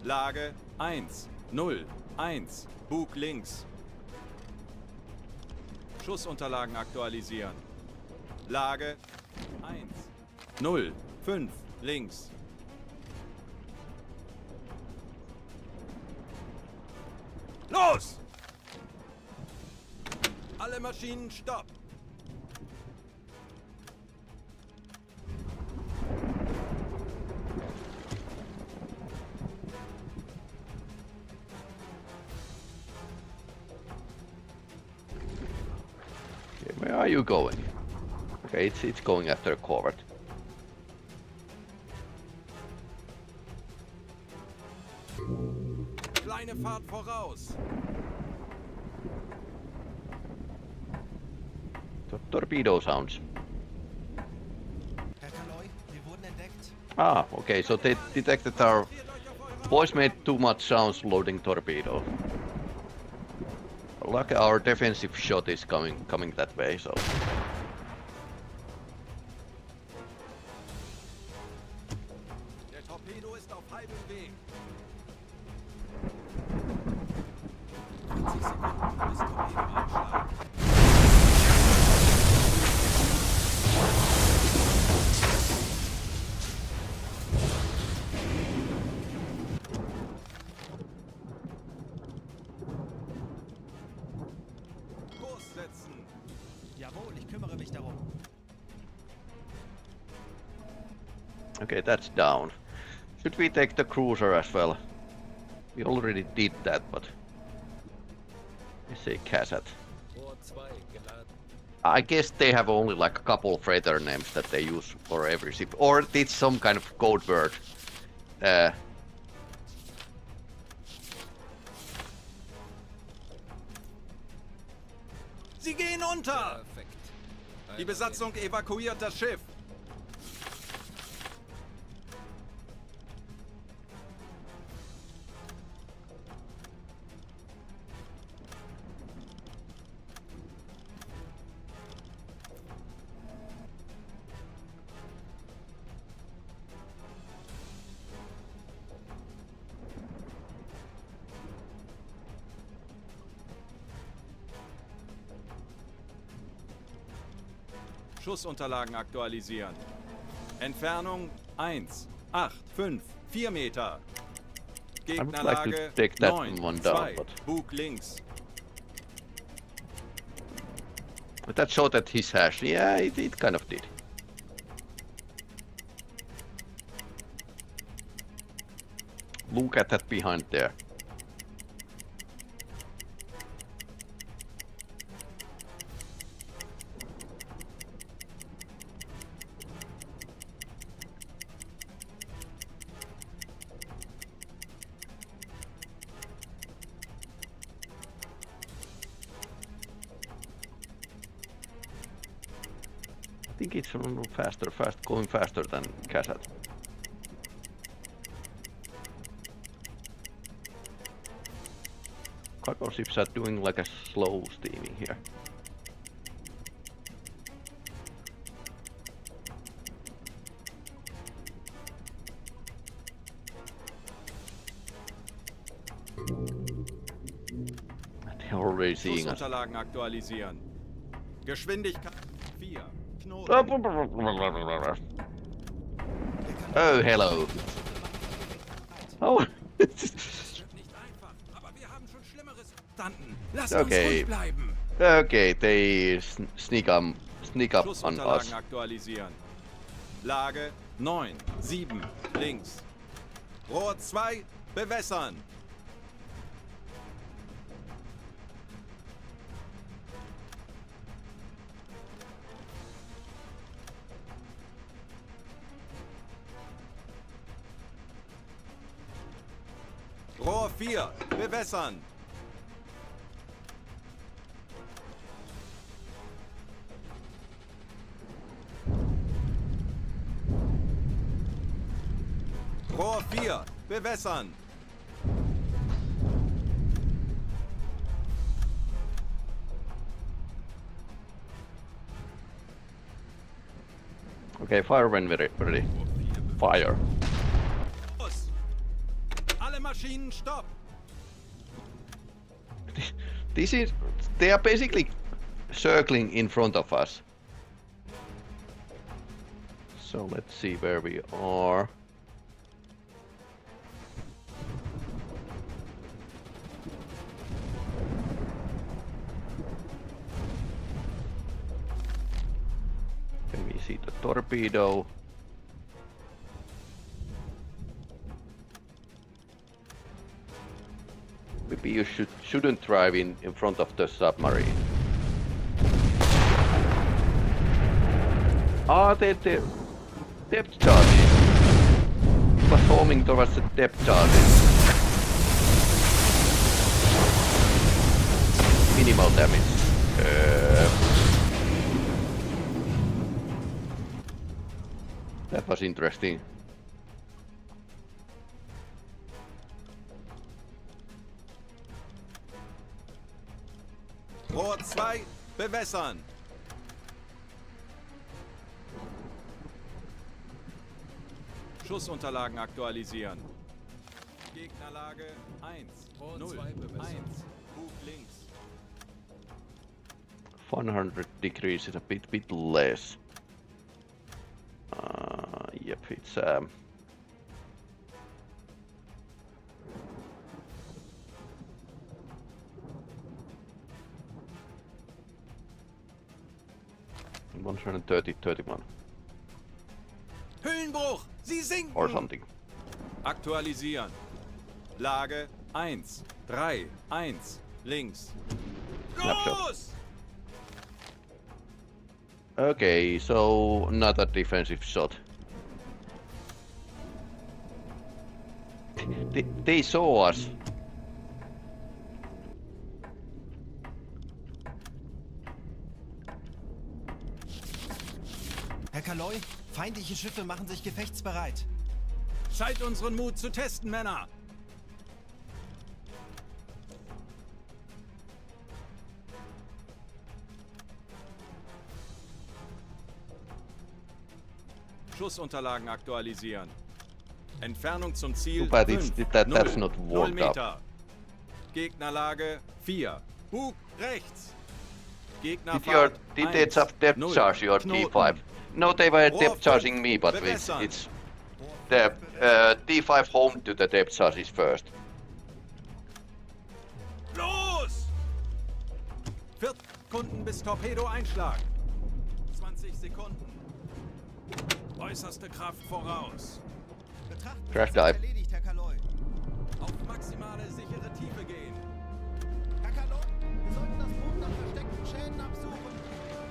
Lage 1, 0, 1, Bug links. Schussunterlagen aktualisieren. Lage 1, 0, 5, links. Los! Alle Maschinen stopp! Okay, where are you going? Okay, it's going after a corvette. Kleine Fahrt voraus! Torpedo sounds. Herr Kaloi, wir wurden entdeckt. Ah, okay, so they detected our boys made too much sounds loading torpedo. Lucky our defensive shot is coming that way, so. Der Torpedo ist auf halbem Weg. 20 Sekunden bis Torpedoeinschlag. Kurs setzen. Jawohl, ich kümmere mich darum. Okay, that's down. Should we take the cruiser as well? We already did that, but let's say cassette. Rohr 2 geladen. I guess they have only like a couple freighter names that they use for every ship, or it's some kind of code word Sie gehen unter! Perfekt. Die Einer Besatzung evakuiert das Schiff. Schussunterlagen aktualisieren. Entfernung 1, 8, 5, 4 Meter. I would like to Gegnerlage take that 9, one down, 2, but Bug links. that shot at his hash. Yeah, it kind of did. Look at that behind there. I think it's going faster than Casat. Cargo ships are doing like a slow steaming here. They're already seeing us. Schussunterlagen aktualisieren. Geschwindigkeit 4. Knoten. Oh, hello. Oh. Nicht einfach, aber wir haben schon Schlimmeres verstanden. Lasst uns Okay. ruhig bleiben. Okay, they sneak up on us. Schussunterlagen aktualisieren. Lage 9, 7, links. Rohr 2, bewässern. Rohr 4, bewässern. Rohr 4, bewässern. Okay, fire when ready. Fire. Los. Alle Maschinen stopp. They are basically circling in front of us. So let's see where we are. Can we see the torpedo? Maybe you shouldn't drive in front of the submarine. Ah, the depth charges. It was homing towards the depth charges. Minimal damage. That was interesting. Rohr 2, bewässern. Schussunterlagen aktualisieren. Gegnerlage 1, Rohr 0, 2 1, bewässern. Bug links. 100 degrees is a bit less. Yep, it's 130-31 Hüllenbruch! Sie sinken! or something. Aktualisieren. Lage 1, 3, 1, links. Snapshot. Los! Okay, so another defensive shot. They saw us. Herr Kaloi, feindliche Schiffe machen sich gefechtsbereit. Zeit, unseren Mut zu testen, Männer! Schussunterlagen aktualisieren. Entfernung zum Ziel Too bad 5, that's 0, not 0 warmed up. Meter. Gegnerlage 4. Bug rechts. Gegnerfahrt Did they just depth 0, charge your Knoten. D5? No, they were Rohr depth charging 5, me, but bewässern. it's the D5 home to the depth charges first. Los! 4 Sekunden bis Torpedo-Einschlag. 20 Sekunden. Äußerste Kraft voraus. Betrachten Crash Sie als dive. erledigt, Herr Kaloi. Auf maximale sichere Tiefe gehen. Herr Kaloi, wir sollten das Boot nach versteckten Schäden absuchen.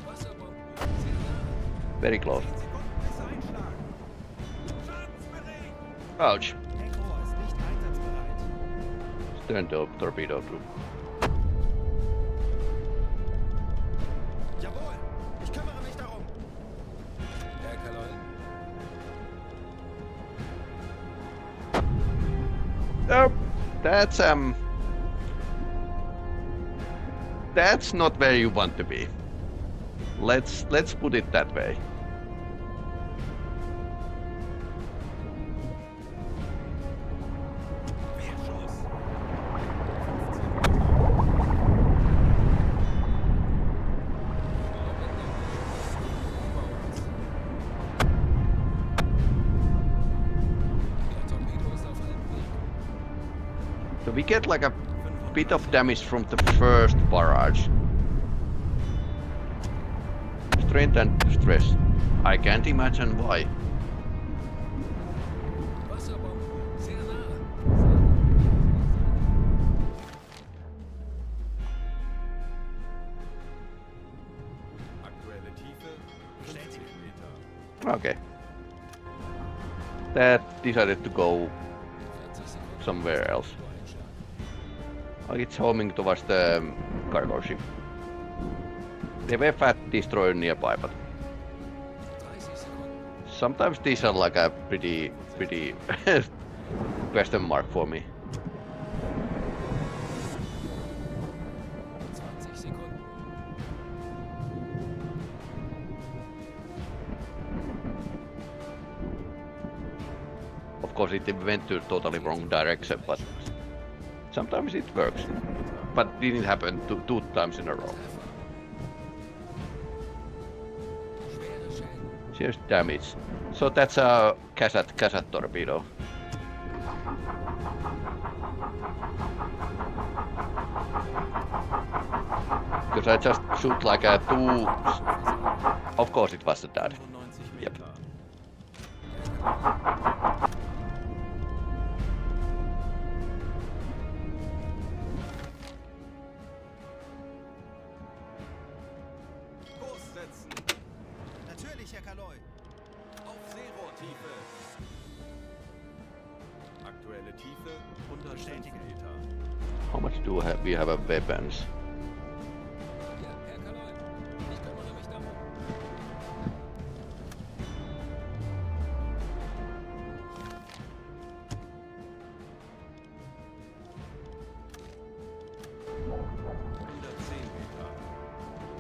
Wasserbomben sehr nah. Very close. 10 Sekunden bis Einschlag. Schadensbereit. Ouch. Heckrohr ist nicht einsatzbereit. Turn the torpedo through. Jawohl, ich kümmere mich darum. Herr Kaloi, Oh, that's not where you want to be. Let's put it that way. Wehrschuss. der Torpedo ist auf halbem Weg. So we get like a bit of damage from the first barrage. Strength and stress. I can't imagine why. Wasserbomben sehr nah. Aktuelle Tiefe 50 Meter. Okay. That decided to go 40 Sekunden. somewhere else. Torpedo-Einschlag. Like it's homing towards the cargo ship. They were fat destroyer nearby, but 30 Sekunden. sometimes these are like a pretty question mark for me. 20 Sekunden. Of course, it went to totally wrong direction, but sometimes it works. But it didn't happen two times in a row. Schwere Schäden. Serious damage. So that's a cassette torpedo. Because I just shoot like a two. Of course, it was a dad. 95 Yep. Meter. Kurs setzen. Natürlich, Herr Kaloi. Auf Seerohrtiefe. Aktuelle Tiefe 105 Meter. How much do we have of weapons? Ja, Herr Kaloi, ich kümmere mich darum.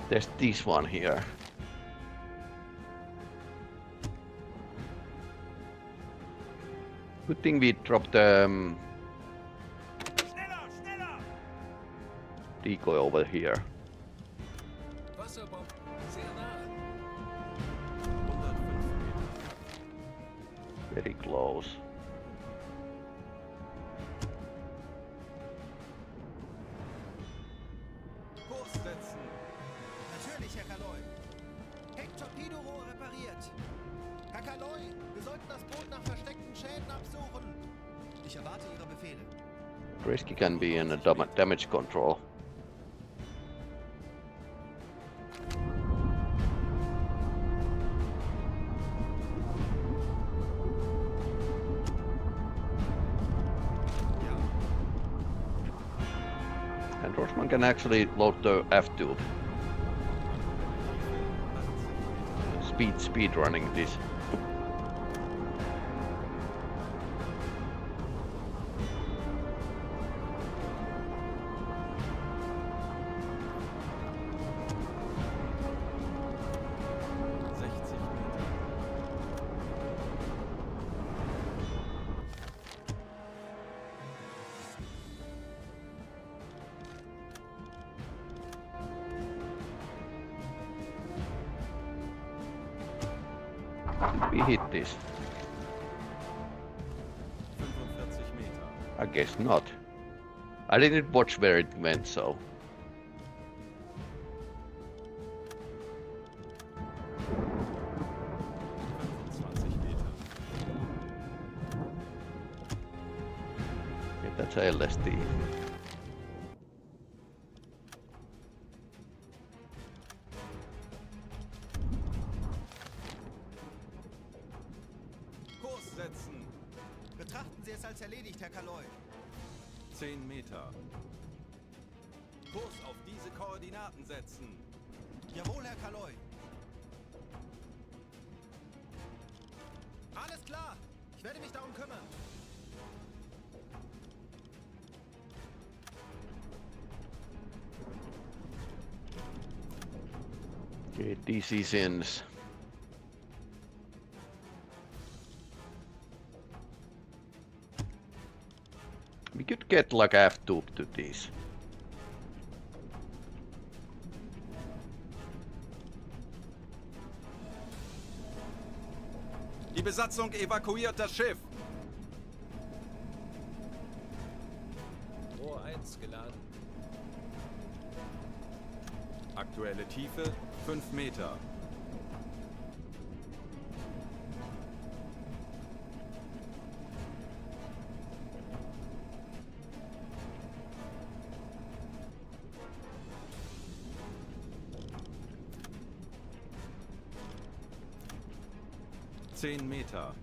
There's this one here. Good thing we dropped the Schneller, schneller! decoy over here. Wasserbomben sehr nah. 105 Meter. Very close. Kurs setzen. Natürlich, Herr Kaloi. Hecktorpedorohr repariert. Herr Kaloi, wir sollten das Boot nach versteckten Schäden absuchen. Ich erwarte Ihre Befehle. Risky can be in a damage control. And Rossman can actually load the F-tube. speed running this. We hit this. 45 Meter. I guess not. I didn't watch where it went, so. Okay, that's a LSD. Kurs setzen. Betrachten Sie es als erledigt, Herr Kaloy. 10 Meter. Kurs auf diese Koordinaten setzen. Jawohl, Herr Kaloy. Alles klar. Ich werde mich darum kümmern. Okay, decisions. We could get like F-tube to this. Die Besatzung evakuiert das Schiff. Rohr 1 geladen. Aktuelle Tiefe 5 Meter. Zehn Meter.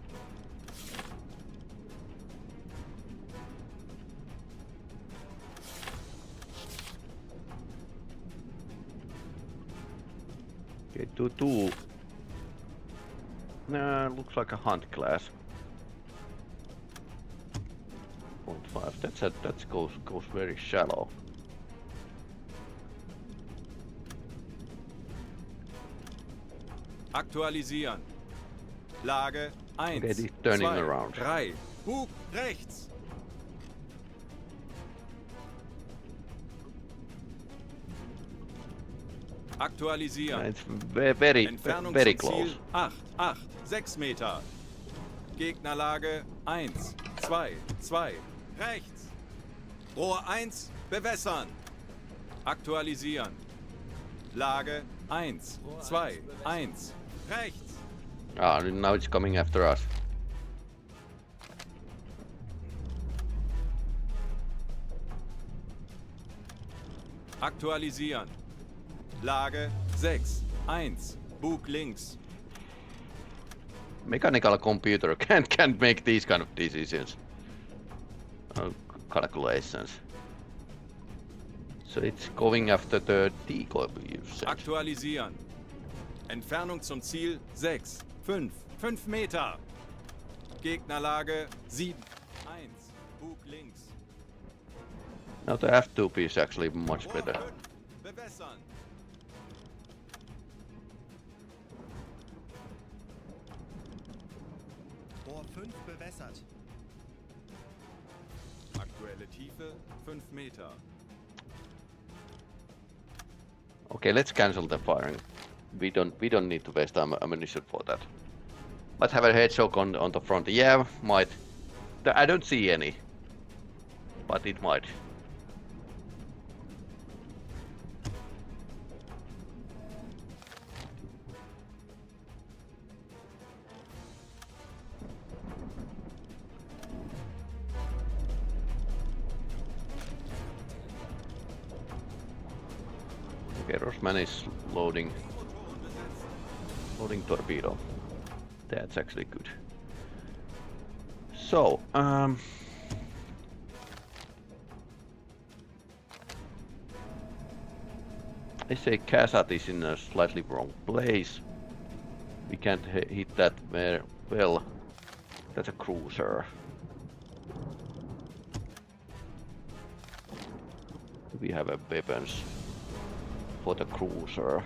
Okay, 2-2. Nah, looks like a hunt class. 0.5. That goes very shallow. Aktualisieren. Lage 1, Okay, he's turning 2, around. 3. Bug rechts. Aktualisieren. It's very Entfernung very zum close. Ziel 8, 6 Meter. Gegnerlage 1, 2, 2. Rechts. Rohr 1 bewässern. Aktualisieren. Lage 1, 2, 1. Rechts. Ah, now it's coming after us. Aktualisieren. Lage 6, 1. Bug links. Mechanical computer can't make these kind of decisions. Calculations. So it's going after the decoy usage. Aktualisieren. Entfernung zum Ziel 6, 5 Meter. Gegnerlage 7, 1. Bug links. Now the F-tube is actually much Rohr better. 5, bewässern. Rohr 5 bewässert. Aktuelle Tiefe 5 Meter. Okay, let's cancel the firing. We don't need to waste ammunition for that. Might have a hedgehog on the front. Yeah, might. I don't see any, but it might. Okay, Rosman is loading torpedo. That's actually good. So, I say Kazat is in a slightly wrong place. We can't hit that very well. That's a cruiser. We have weapons for the cruiser.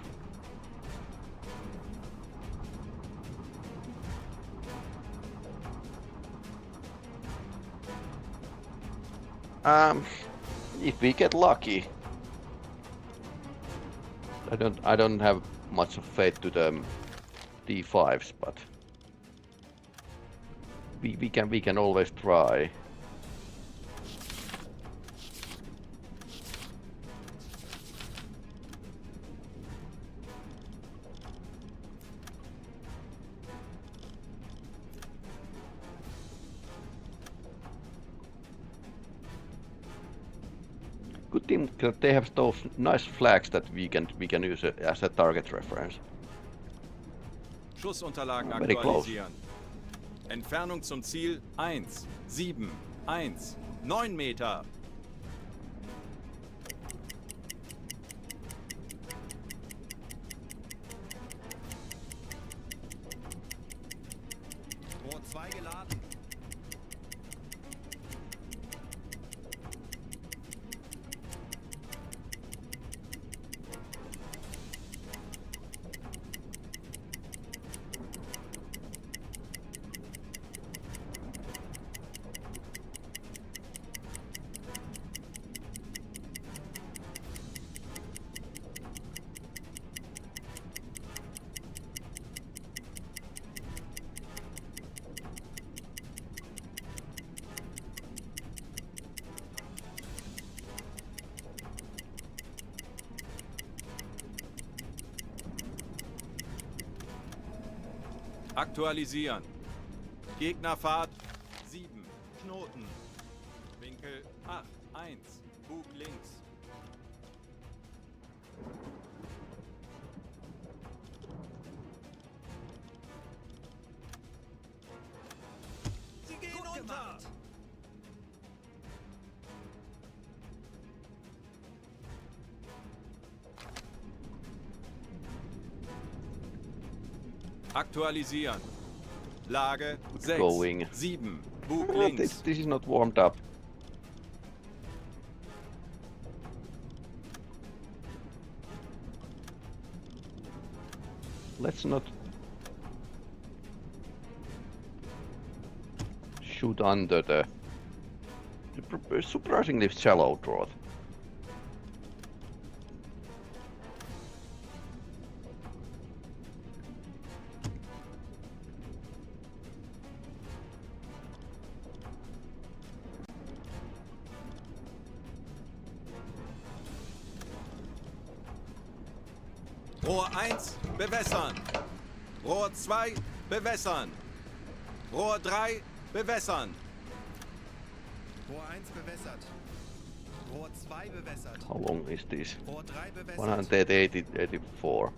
If we get lucky, I don't have much of faith to the D5s, but we can always try. Good thing that they have those nice flags that we can use as a target reference. Schussunterlagen Very close. aktualisieren. Entfernung zum Ziel 1, 7, 1, 9 Meter. Rohr 2 geladen. Aktualisieren. Gegnerfahrt 7, Knoten. Winkel 8, 1, Bug links. Sie gehen unter. Aktualisieren. Lage 6, Going. 7, Bug Oh, links. this is not warmed up. Let's not shoot under the surprisingly shallow drought. Rohr 1, bewässern. Rohr 2, bewässern. Rohr 3, bewässern. Rohr 1 bewässert. Rohr 2 bewässert. How long is this? Rohr 3 bewässert. 184.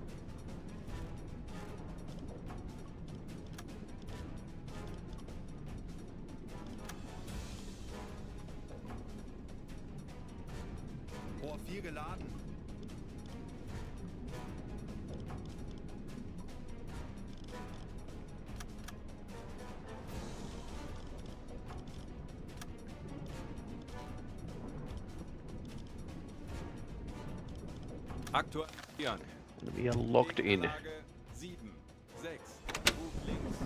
Rohr 4 geladen. Aktualisieren. We are locked in, Gegnerlage 7, 6, Bug links.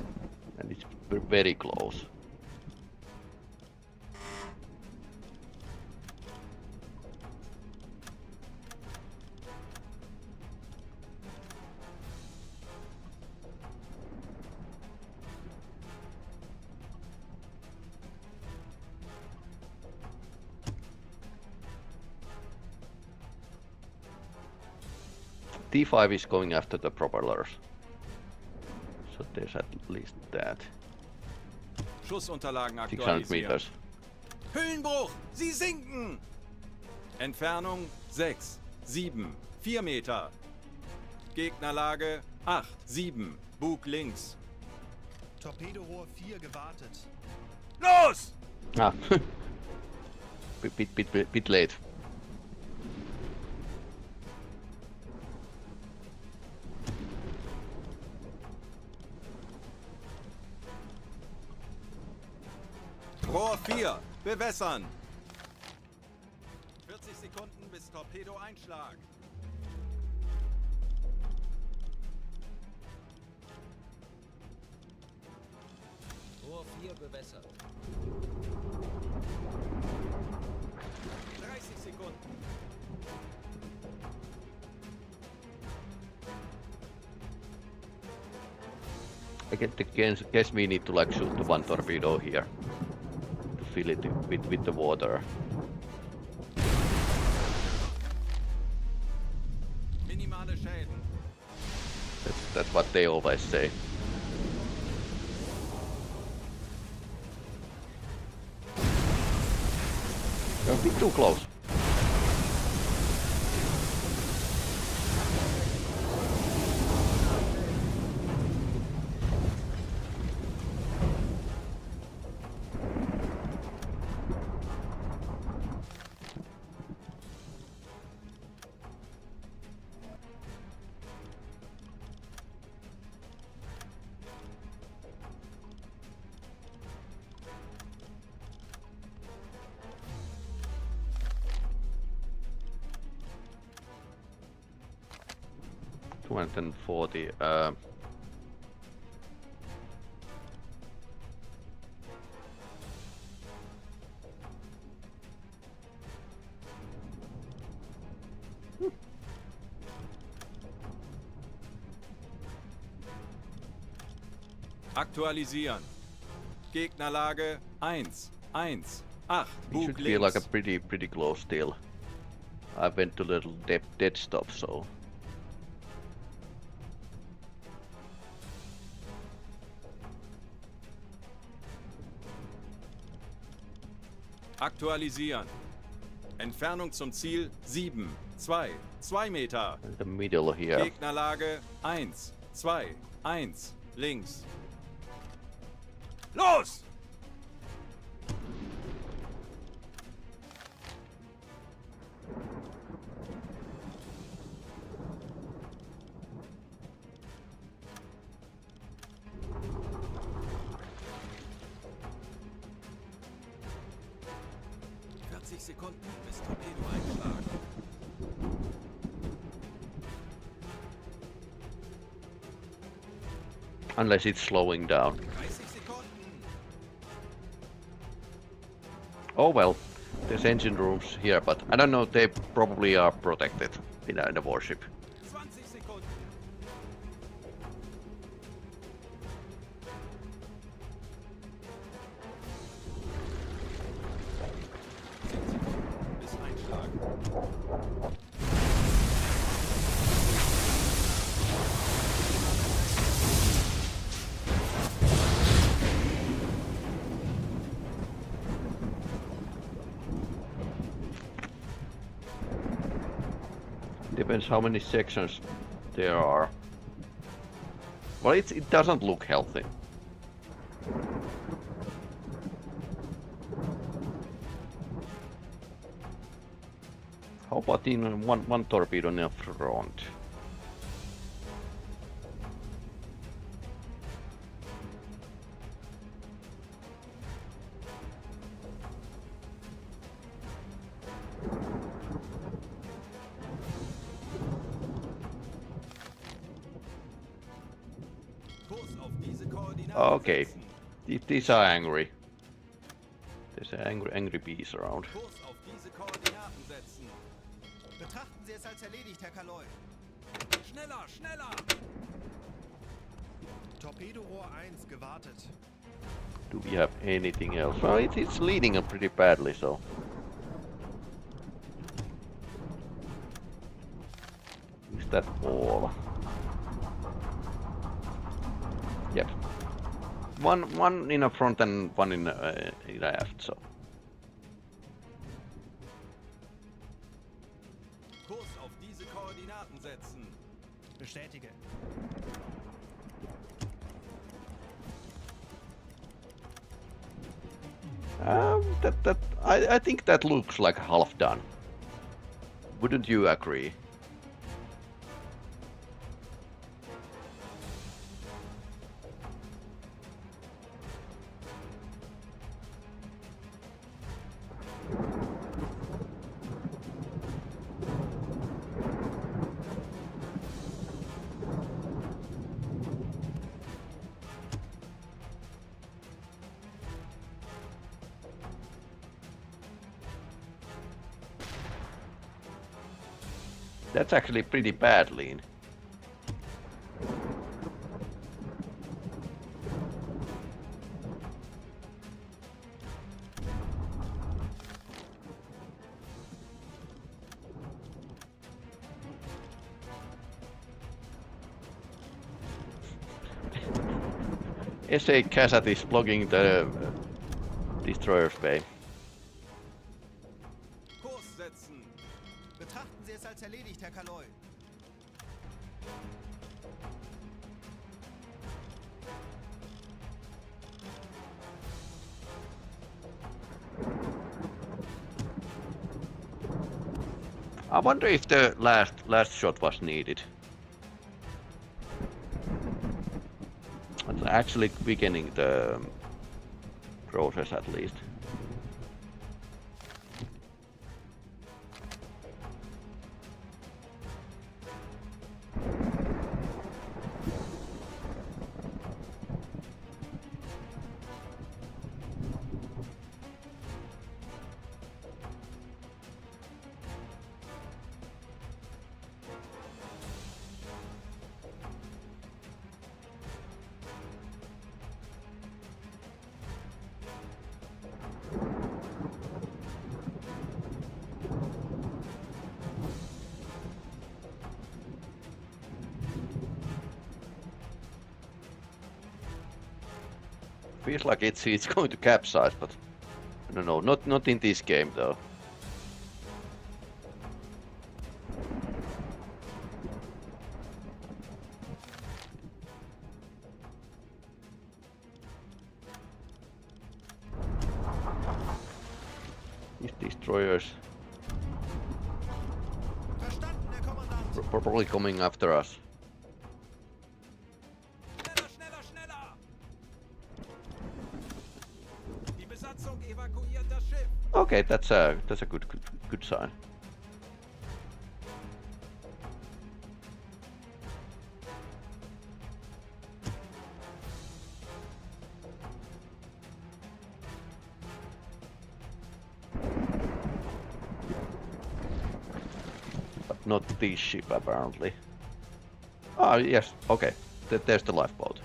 and it's very close. T5 is going after the propellers, so there's at least that. Schussunterlagen 600 aktualisieren. meters. Höhenbruch! Sie sinken! Entfernung 6, 7, 4 Meter. Gegnerlage 8, 7, Bug links. Torpedorohr 4 gewartet. Los! Ah, bit late. 4. Bewässern. 40 Sekunden bis Torpedo-Einschlag. Rohr 4 bewässert. 30 Sekunden. Guess we need to like shoot the one torpedo here to fill it with the water. Minimale Schäden. That's what they always say. You're a bit too close. And 40. Aktualisieren. Gegnerlage 1, 1, 8. It Bug should be like a links. pretty close still. I went to little dead stop, so. Aktualisieren. Entfernung zum Ziel 7, 2, 2 Meter. In the middle here. Gegnerlage 1, 2, 1, links. Los! Sekunden bis Torpedo-Einschlag. Unless it's slowing down. 30 Sekunden. Oh well, there's engine rooms here, but I don't know, they probably are protected in a warship. 20 Sekunden. Bis Einschlag. Depends how many sections there are. Well, it doesn't look healthy. How about in one torpedo in the front? Kurs auf diese Koordinaten Okay, setzen. these are angry. There's an angry bees around. Kurs auf diese Koordinaten setzen. Betrachten Sie es als erledigt, Herr Kaloi. Schneller, schneller! Torpedorohr 1 gewartet. Do we have anything else? Well, it's leading up pretty badly, so. Is that all? Yep. One in the front and one in the aft, so. Kurs auf diese Koordinaten setzen. Bestätige. I think that looks like half done. Wouldn't you agree? That's actually pretty bad lean. SA Casat is blocking the destroyer's bay. Kurs setzen. Betrachten Sie es als erledigt, Herr Kaloy. I wonder if the last shot was needed. It's actually beginning the process at least. Feels like it's going to capsize, but no, not in this game though. These destroyers Verstanden, Herr Kommandant. probably coming after us. Schneller, schneller, schneller! Die Besatzung evakuiert das Schiff. Okay, that's a good sign. But not this ship apparently. Ah yes, okay. There's the lifeboat.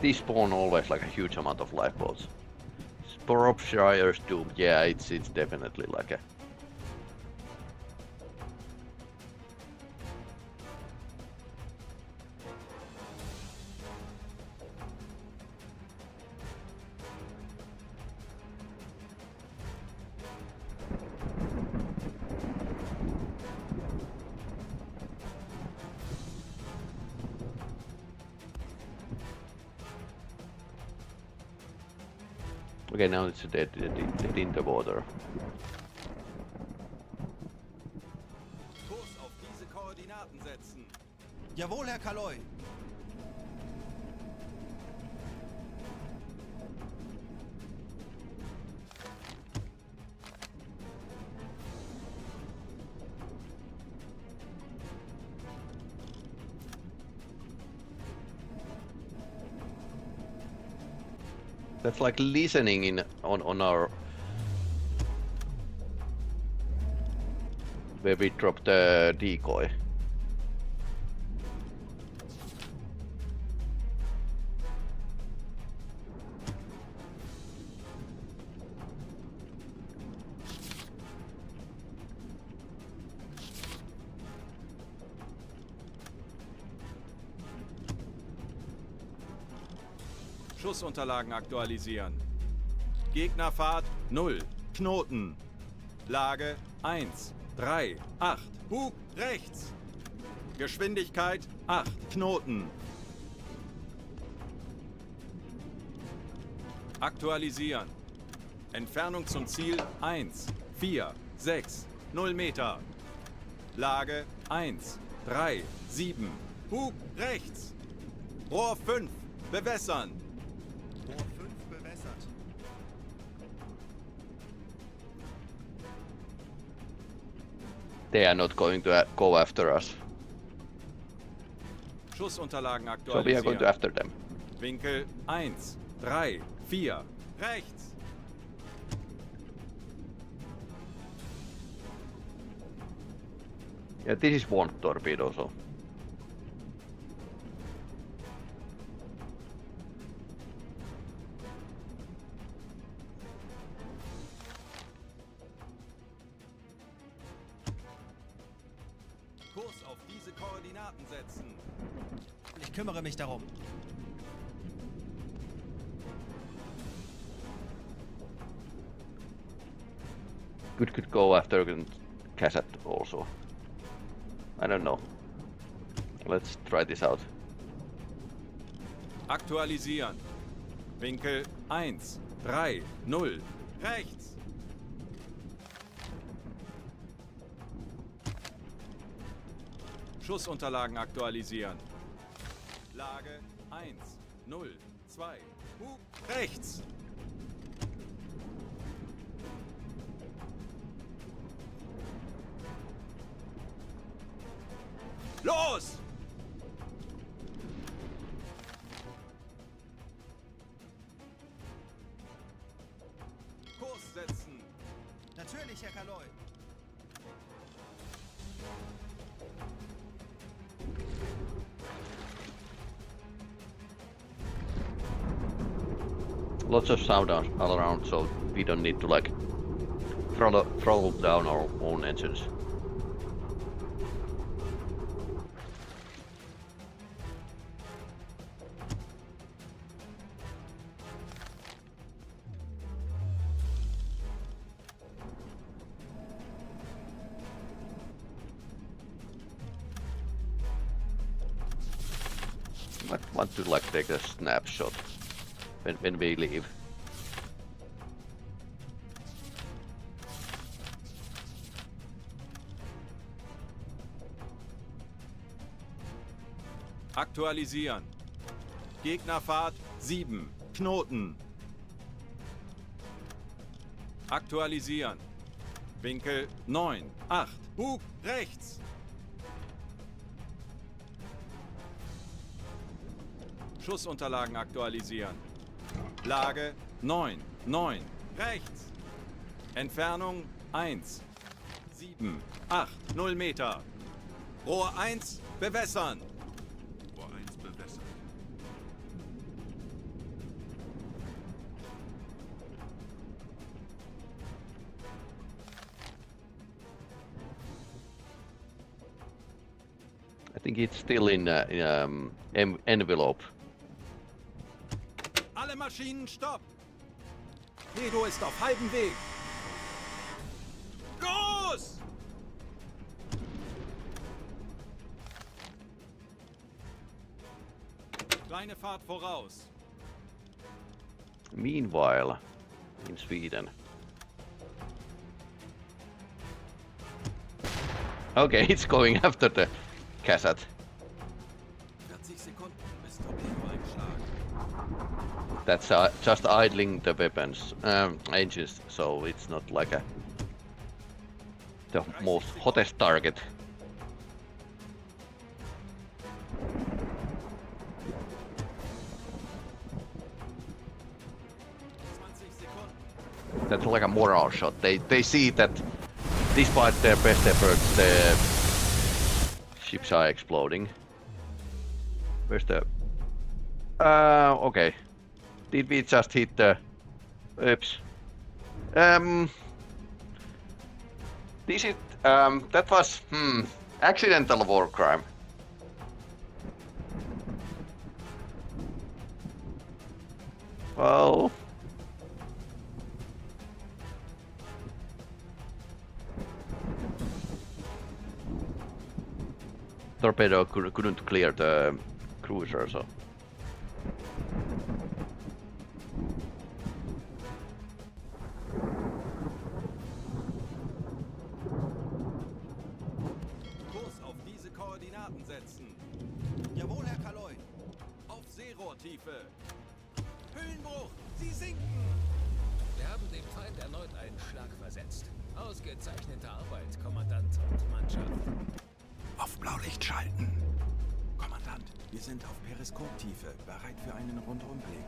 These spawn always like a huge amount of lifeboats. Sporopshire's Doom, yeah, it's definitely like a... Okay, now it's dead in the water. Kurs auf diese Koordinaten setzen. Jawohl, Herr Kaloy. That's like listening in on our where we dropped the decoy. Schussunterlagen aktualisieren. Gegnerfahrt 0. Knoten. Lage 1. 3. 8. Bug rechts. Geschwindigkeit 8. Knoten. Aktualisieren. Entfernung zum Ziel 1. 4. 6. 0 Meter. Lage 1. 3. 7. Bug rechts. Rohr 5. Bewässern. Rohr 5 bewässert. They are not going to go after us, Schussunterlagen so we are going to aktualisieren. after them. Winkel 1, 3, 4. Rechts. Yeah, this is one torpedo, so. Kurs auf diese Koordinaten setzen. Ich kümmere mich darum. Could go after cassette also. I don't know. Let's try this out. Aktualisieren. Winkel 1, 3, 0. Rechts. Schussunterlagen aktualisieren. Lage 1, 0, 2. Hub rechts. Los! Kurs setzen. Natürlich, Herr Kaloi. Lots of sound all around, so we don't need to like throttle down our own engines. Might want to like take a snapshot when we leave. Aktualisieren. Gegnerfahrt 7. Knoten. Aktualisieren. Winkel 9, 8. Bug rechts. Schussunterlagen aktualisieren. Lage 9, 9. Rechts. Entfernung 1, 7, 8, 0 Meter. Rohr 1 bewässern. Rohr 1 bewässert. I think it's still in envelope. Alle Maschinen stopp! Pedro ist auf halbem Weg. Los! Kleine Fahrt voraus. Meanwhile, in Sweden. Okay, it's going after the cassette. 40 Sekunden bis Torpedo einschlagen. That's just idling the weapons engines, so it's not like the most hottest target. That's like a moral shot. They see that despite their best efforts, the ships are exploding. Where's the? Okay. Did we just hit the? Oops. This is that was accidental war crime. Well. Torpedo couldn't clear the cruiser, so. Kurs auf diese Koordinaten setzen. Jawohl, Herr Kaloi. Auf Seerohrtiefe. Höhenbruch, sie sinken. Wir haben dem Feind erneut einen Schlag versetzt. Ausgezeichnete Arbeit, Kommandant und Mannschaft. Auf Blaulicht schalten. Kommandant. Kommandant. Wir sind auf Periskoptiefe, bereit für einen Rundumblick.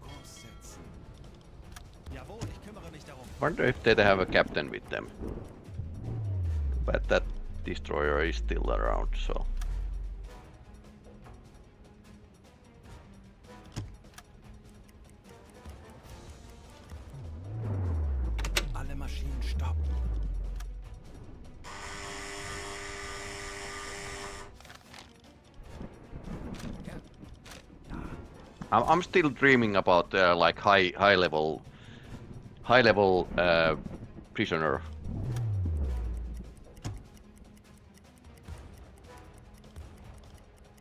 Kurs setzen. Jawohl, ich kümmere mich darum. Wonder if they have a captain with them. But that destroyer is still around, so. Alle Maschinen stopp. I'm still dreaming about like high level prisoner.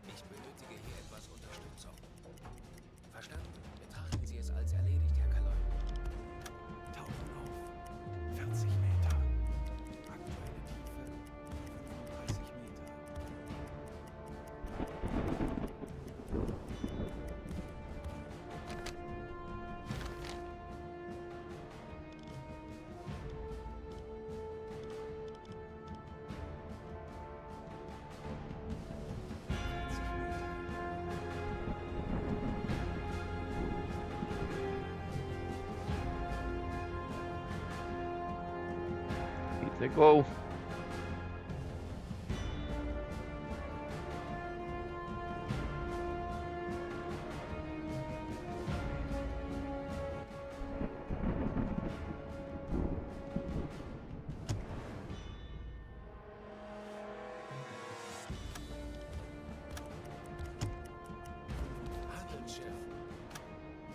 Ich benötige hier etwas Unterstützung. Verstanden? Betrachten Sie es als erledigt, Herr Kaloi. Tauchen auf. 40 Meter. Aktuelle Tiefe 35 Meter. Here they go. Handelsschiff.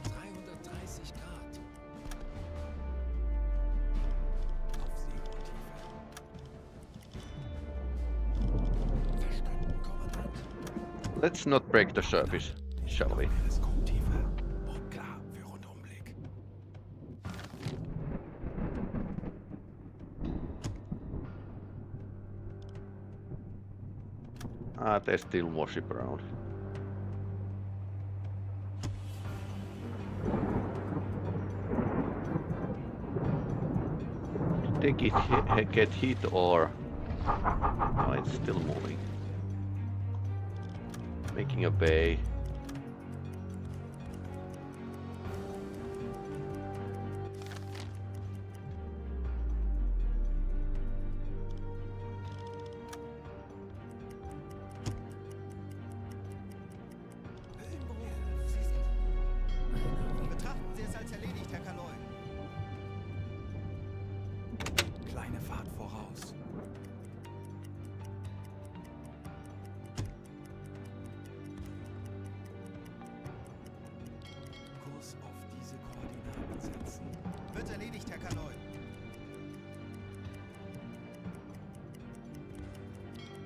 330 Grad. Auf Seehochtiefe. Verstanden, Kommandant. Let's not break the surface, shall we? Periskoptiefe. Boot klar für Rundumblick. Ah, there's still more ship around. Did they get hit or... No, it's still moving. Making a bay. Betrachten Sie es als erledigt, Herr Kaloi. Kleine Fahrt voraus. Kurs auf diese Koordinaten setzen. Wird erledigt, Herr Kaloi.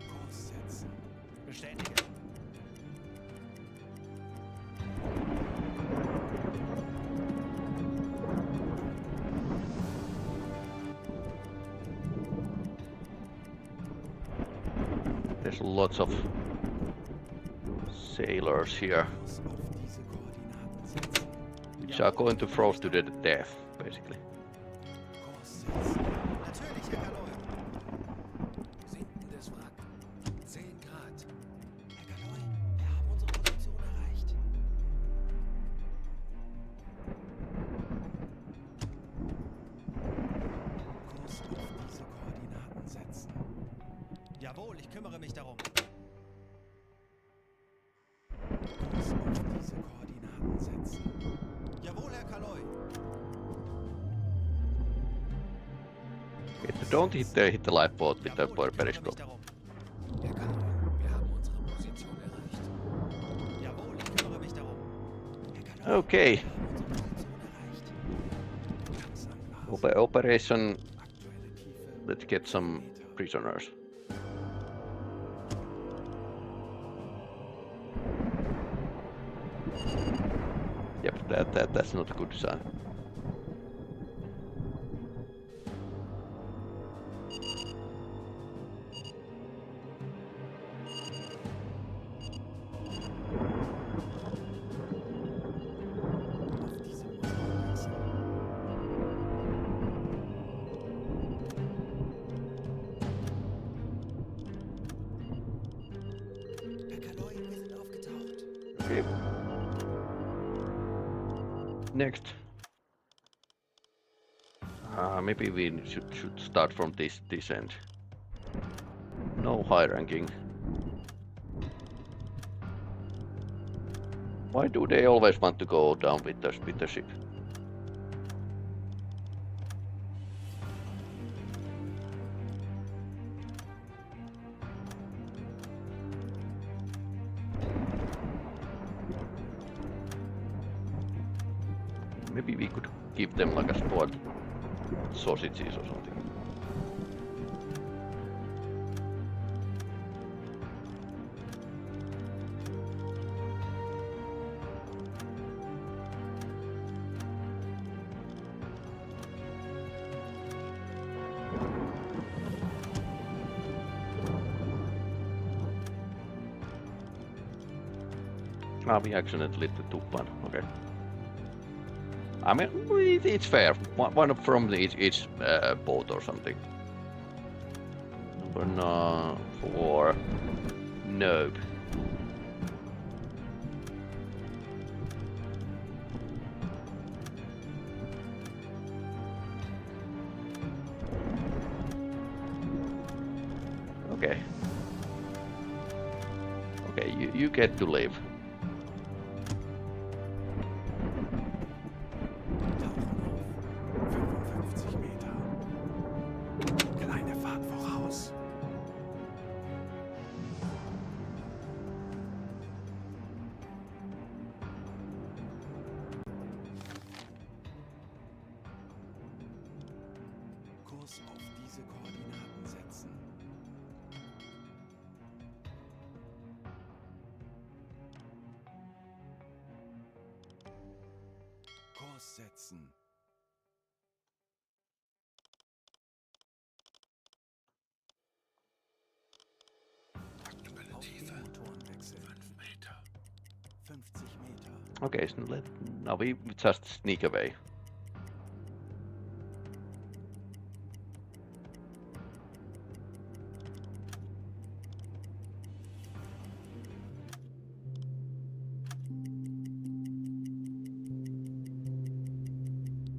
Kurs setzen. Bestätige. There's lots of sailors here, Kurs auf diese Koordinaten setzen. which are going to froze to the death, basically. Kurs setzen. Natürlich, Herr Kaloi. Sinkendes Wrack. 10 Grad. Herr Kaloi, wir haben unsere Position erreicht. Kurs auf diese Koordinaten setzen. Jawohl, ich kümmere mich darum. Kurs auf diese Koordinaten setzen. Jawohl, Herr Kaloi. Don't hit the lifeboat with the Jawohl, ich kümmere mich periscope. darum. Herr Kaloi, wir haben unsere Position erreicht. Jawohl, ich kümmere mich darum. Herr Kaloi, Okay, wir haben unsere Position erreicht. Ganz am Glas. operation. Aktuelle Tiefe Let's get some 40 Meter. prisoners. Yep, that's not a good sign. Auf diese muss man wechseln. next? Maybe we should start from this end. No high ranking. Why do they always want to go down with the ship? Maybe we could give them like a spoiled sausages or something. We accidentally took one. Okay. I mean, it's fair. One from each boat or something. Number 4. Nope. Okay. Okay, you get to live. Setzen. Aktuelle Tiefe. Motoren wechseln. 5 Meter. 50 Meter. Okay, so now we just sneak away.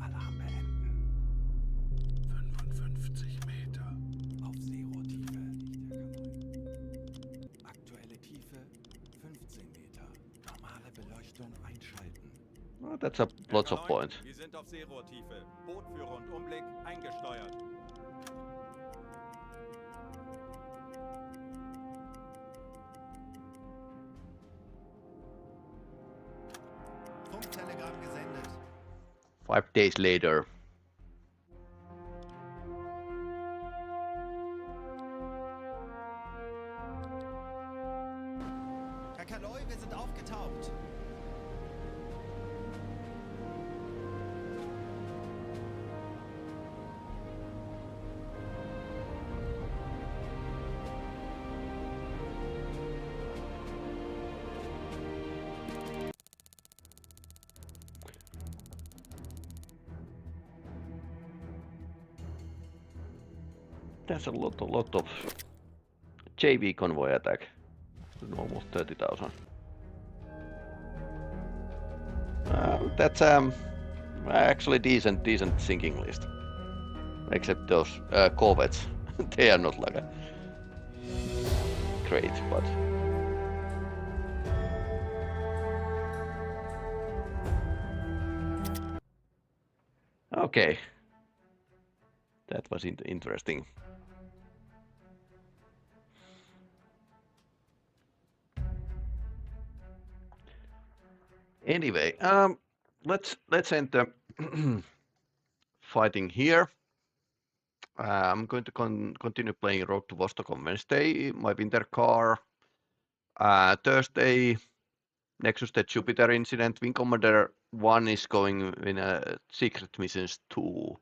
Alarm beenden. 55 Meter. Auf Seerohrtiefe. Aktuelle Tiefe 15 Meter. Normale Beleuchtung einschalten. Well, that's lots of points. Wir sind auf Seerohrtiefe. Boot für Rundumblick eingesteuert. Funktelegramm gesendet. 5 days later. Kakaloi, wir sind aufgetaucht. That's a lot of JV convoy attack. Almost 30,000. That's actually decent sinking list. Except those corvettes. They are not like a great, but okay. That was interesting. Anyway, let's end the fighting here. I'm going to continue playing Road to Vostok on Wednesday, my winter car. Thursday, Nexus the Jupiter incident. Wing Commander 1 is going in a secret missions 2.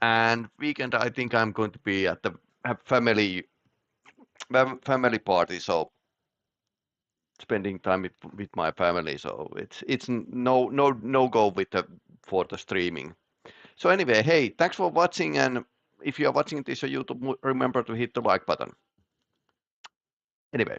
And weekend, I think I'm going to be at the family party, so spending time with my family. So it's no go for the streaming. So anyway, hey, thanks for watching, and if you are watching this on YouTube, remember to hit the like button. Anyway.